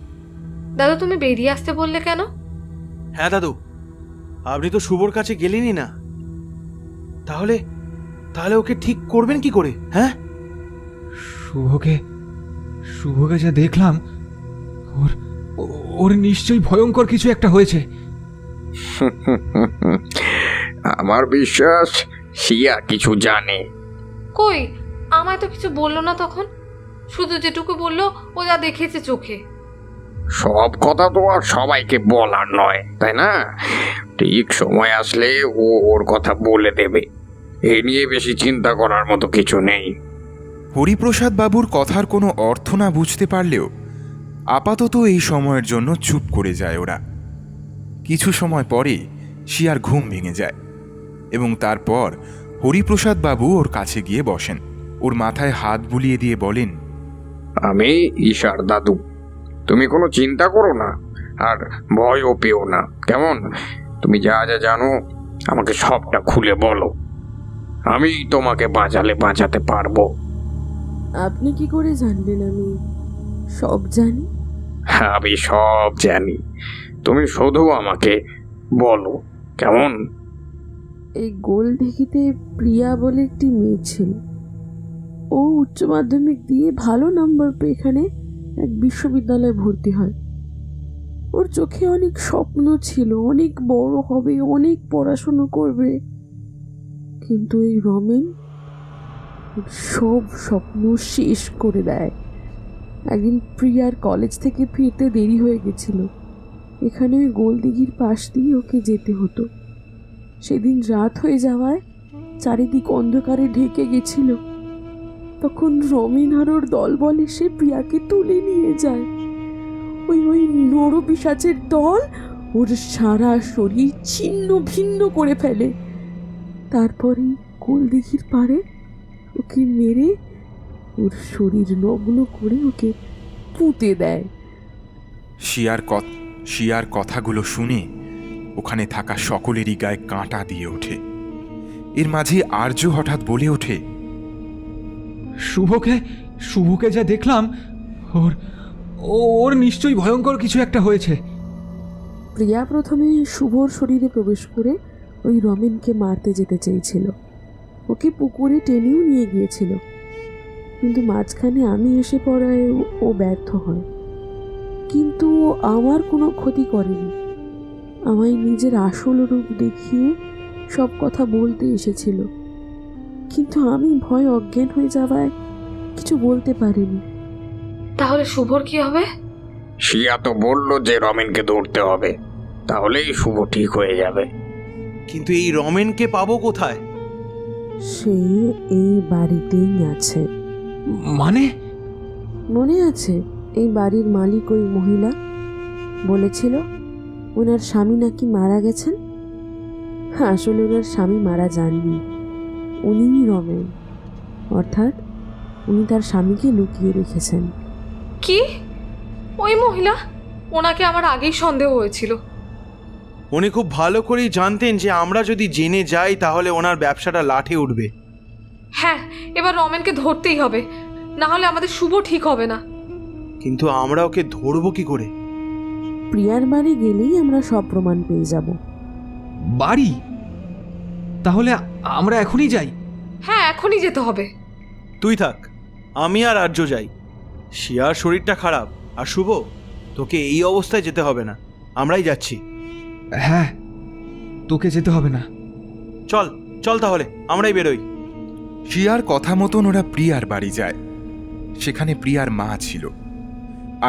দাদু, তুমি বেরিয়ে আসতে বললে কেন? হ্যাঁ দাদু, আপনি তো শুভর কাছে গেলেনই না, তাহলে তাহলে ওকে ঠিক করবেন কি করে? হ্যাঁ, শুভকে যা দেখলাম, ওর ওর নিশ্চয়ই ভয়ঙ্কর কিছু একটা হয়েছে। আমার বিশ্বাস শিয়া কিছু জানে। কই, আমায় তো কিছু বললো না তখন। শুধু যেটুকু বললো ও যা দেখেছে চোখে। সব কথা তো আর সবাইকে বলার নয়, তাই না? ঠিক সময় আসলে ও ওর কথা বলে দেবে। এ নিয়ে বেশি চিন্তা করার মতো কিছু নেই। হরিপ্রসাদ বাবুর কথার কোনো অর্থ না বুঝতে পারলেও আপাতত এই সময়ের জন্য চুপ করে যায় ওরা। কিছু সময় পরে শিয়ার ঘুম ভেঙে যায় এবং তারপর হরিপ্রসাদ বাবু ওর কাছে গিয়ে বসেন। ওর মাথায় হাত বুলিয়ে দিয়ে বলেন, আমি ঈশার দাদু, তুমি কোনো চিন্তা করো না আর ভয়ও পেও না, কেমন? তুমি যা যা জানো আমাকে সবটা খুলে বলো, আমি তোমাকে বাঁচাতে পারবো। আপনি কি করে জানবেন আমি সব জানি? আমি সব জানি, তুমি শুধু আমাকে বলো, কেমন? এই গোল দিঘিতে প্রিয়া বলে একটি মেয়ে ছিল। ও উচ্চ মাধ্যমিক দিয়ে ভালো নাম্বার পেয়ে এখানে এক বিশ্ববিদ্যালয়ে ভর্তি হয়। ওর চোখে অনেক স্বপ্ন ছিল, অনেক বড় হবে, অনেক পড়াশুনো করবে। কিন্তু এই রমেন সব স্বপ্ন শেষ করে দেয়। একদিন প্রিয়ার কলেজ থেকে ফিরতে দেরি হয়ে গেছিল। এখানে ওই গোলদিঘির পাশ দিয়ে ওকে যেতে হতো। সেদিন রাত হয়ে যাওয়ায় চারিদিক অন্ধকারে ঢেকে গেছিল। তখন রমেন আর ওর দলবল এসে প্রিয়াকে তুলে নিয়ে যায়। ওই নরপিশাচের দল ওর সারা শরীর ছিন্ন ভিন্ন করে ফেলে। তারপরে গোলদিঘির পাড়ে ওকে মেরে ওর শরীর নগ্ন করে ওকে পুঁতে দেয়। শিয়ার কথাগুলো শুনে ওখানে থাকা সকলেরই গায়ে কাঁটা দিয়ে ওঠে। এর মাঝে আর্য হঠাৎ বলে ওঠে, শুভকে যা দেখলাম, ওর নিশ্চয়ই ভয়ঙ্কর কিছু একটা হয়েছে। প্রিয়া প্রথমে শুভর শরীরে প্রবেশ করে ওই রমেনকে মারতে যেতে চেয়েছিল। ওকে পুকুরে টেনেও নিয়ে গিয়েছিল, কিন্তু মাঝখানে আমি এসে পড়ায় ও ব্যর্থ হয়। কিন্তু আমার কোনো ক্ষতি করেনি। আমায় নিজের আসল রূপ দেখিয়ে সব কথা বলতে এসেছিল, কিন্তু আমি ভয় অজ্ঞান হয়ে যাওয়ায় কিছু বলতে পারিনি। তাহলে শুভর কি হবে? শিয়া তো বললো যে রমেনকে ধরতে হবে, তাহলেই শুভ ঠিক হয়ে যাবে। কিন্তু এই রমেনকে পাবো কোথায়? সে এই বাড়িতেই আছে। মানে? মনে আছে এই বাড়ির মালিক ওই মহিলা বলেছিল ওনার স্বামী নাকি মারা গেছেন? আসলে ওনার স্বামী মারা যাননি, উনিই রমেন। অর্থাৎ উনি তার স্বামীকে লুকিয়ে রেখেছেন। কি? ওই মহিলা? ওনাকে আমার আগেই সন্দেহ হয়েছিল। উনি খুব ভালো করেই জানতেন যে আমরা যদি জেনে যাই তাহলে ওনার ব্যবসাটা লাঠে উঠবে। হ্যাঁ, এবার রমেনকে ধরতেই হবে, না হলে আমাদের শুভ ঠিক হবে না। কিন্তু আমরা ওকে ধরবো কি করে? প্রিয়ার বাড়ি গেলেই আমরা সব প্রমাণ পেয়ে যাব। বাড়ি? তাহলে আমরা এখনই যাই? হ্যাঁ, এখনই যেতে হবে। তুই থাক, আমি আর আর্য যাই। শিয়ার শরীরটা খারাপ, আর শুভ তোকে এই অবস্থায় যেতে হবে না, আমরাই যাচ্ছি। হ্যাঁ, তোকে যেতে হবে না। চল চল তাহলে আমরাই বেরোই। শিয়ার কথা মতন ওরা প্রিয়ার বাড়ি যায়। সেখানে প্রিয়ার মা ছিল।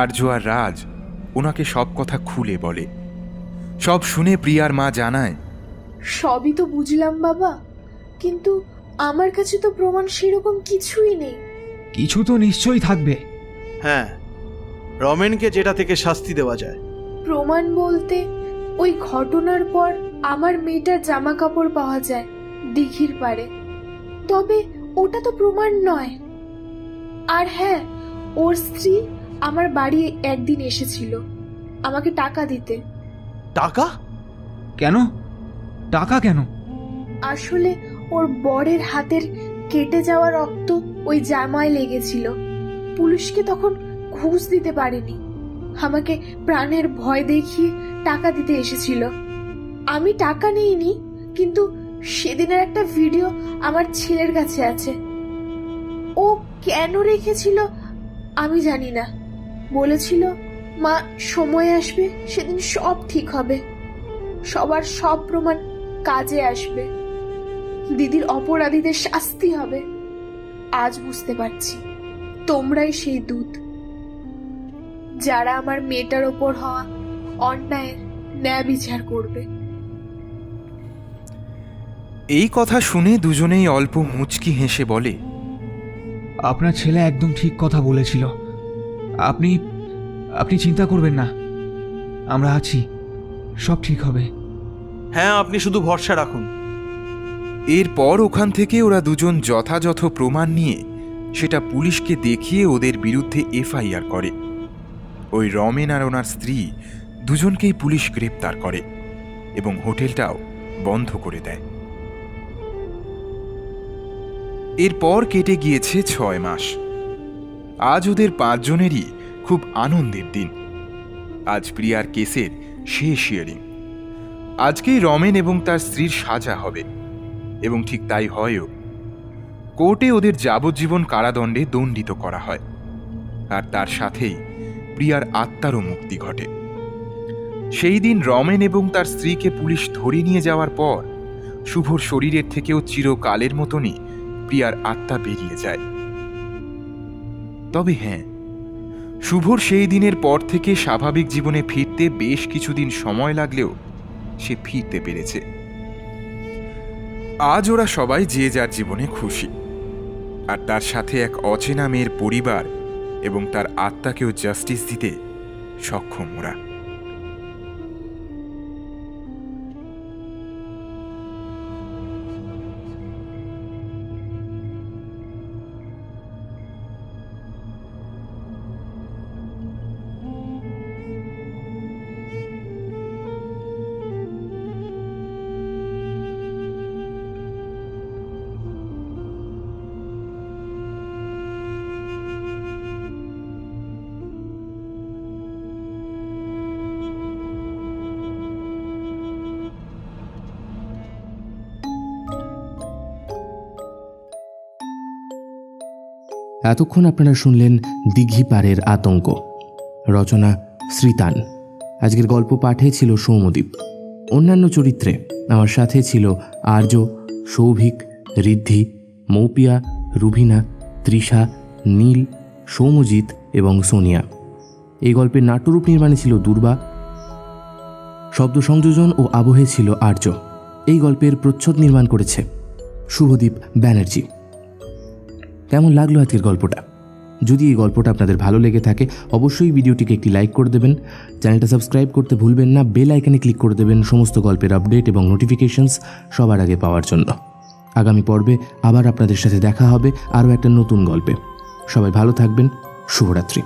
আর্য আর রাজ ওনাকে সব কথা খুলে বলে। সব শুনে প্রিয়ার মা জানায়, সবই তো বুঝলাম বাবা, কিন্তু আমার কাছে তো প্রমাণ সেরকম কিছুই নেই। কিছু তো নিশ্চয়ই থাকবে। হ্যাঁ, রমেনকে যেটা থেকে শাস্তি দেওয়া যায়। প্রমাণ বলতে ওই ঘটনার পর আমার মেয়েটার জামা কাপড় পাওয়া যায় দিঘির পাড়ে, তবে ওটা তো প্রমাণ নয়। আর হ্যাঁ, ওর স্ত্রী আমার বাড়ি একদিন এসেছিল আমাকে টাকা দিতে। টাকা? কেন? টাকা কেন? আসলে ওর বরের হাতের কেটে যাওয়া রক্ত ওই জামায় লেগেছিল। পুলিশকে তখন ঘুষ দিতে পারেনি, আমাকে প্রাণের ভয় দেখিয়ে টাকা দিতে এসেছিল। আমি টাকা নিইনি, কিন্তু সেদিনের একটা ভিডিও আমার ছেলের কাছে আছে। ও কেন রেখেছিল আমি জানি না। বলেছিল মা সময় আসবে, সেদিন সব ঠিক হবে, সবার সব প্রমাণ কাজে আসবে, দিদির অপরাধীদের শাস্তি হবে। আজ বুঝতে পারছি তোমরাই সেই দূত, যারা আমার মেয়েটার ওপর হওয়া অন্যায়ের ন্যায় বিচার করবে। এই কথা শুনে দুজনেই অল্প মুচকি হেসে বলে, আপনার ছেলে একদম ঠিক কথা বলেছিল। আপনি আপনি চিন্তা করবেন না, আমরা আছি, সব ঠিক হবে। হ্যাঁ, আপনি শুধু ভরসা রাখুন। এরপর ওখান থেকে ওরা দুজন যথাযথ প্রমাণ নিয়ে সেটা পুলিশকে দেখিয়ে ওদের বিরুদ্ধে এফআইআর করে। ওই রমেন আর ওনার স্ত্রী দুজনকেই পুলিশ গ্রেপ্তার করে এবং হোটেলটাও বন্ধ করে দেয়। এরপর কেটে গিয়েছে 6 মাস। আজ ওদের 5 জনেরই খুব আনন্দের দিন। আজ প্রিয়ার কেসের শেষ হিয়ারিং। আজকেই রমেন এবং তার স্ত্রীর সাজা হবে, এবং ঠিক তাই হয়ও। কোর্টে ওদের যাবজ্জীবন কারাদণ্ডে দণ্ডিত করা হয়, আর তার সাথেই প্রিয়ার আত্মারও মুক্তি ঘটে। সেই দিন রমেন এবং তার স্ত্রীকে পুলিশ ধরে নিয়ে যাওয়ার পর শুভর শরীরের থেকেও চিরকালের মতনই প্রিয়ার আত্মা বেরিয়ে যায়। তবে হ্যাঁ, শুভর সেই দিনের পর থেকে স্বাভাবিক জীবনে ফিরতে বেশ কিছুদিন সময় লাগলেও সে ফিরতে পেরেছে। আজ ওরা সবাই যে যার জীবনে খুশি, আর তার সাথে এক অচেনা মেয়ের পরিবার এবং তার আত্মাকেও জাস্টিস দিতে সক্ষম ওরা। এতক্ষণ আপনারা শুনলেন দিঘি পাড়ের আতঙ্ক। রচনা শ্রীতান। আজকের গল্প পাঠে ছিল সৌম্যদীপ। অন্যান্য চরিত্রে আমার সাথে ছিল আর্য, সৌভিক, ঋদ্ধি, মৌপিয়া, রুভিনা, তৃষা, নীল, সৌম্যজিৎ এবং সোনিয়া। এই গল্পের নাট্যরূপ নির্মাণে ছিল দুর্বা। শব্দ সংযোজন ও আবহে ছিল আর্য। এই গল্পের প্রচ্ছদ নির্মাণ করেছে শুভদীপ ব্যানার্জি। কেমন লাগলো আজকের গল্পটা? যদি এই গল্পটা আপনাদের ভালো লেগে থাকে অবশ্যই ভিডিওটিকে একটি লাইক করে দেবেন, চ্যানেলটা সাবস্ক্রাইব করতে ভুলবেন না, বেল আইকনে ক্লিক করে দেবেন সমস্ত গল্পের আপডেট এবং নোটিফিকেশনস সবার আগে পাওয়ার জন্য। আগামী পর্বে আবার আপনাদের সাথে দেখা হবে আরও একটা নতুন গল্পে। সবাই ভালো থাকবেন। শুভরাত্রি।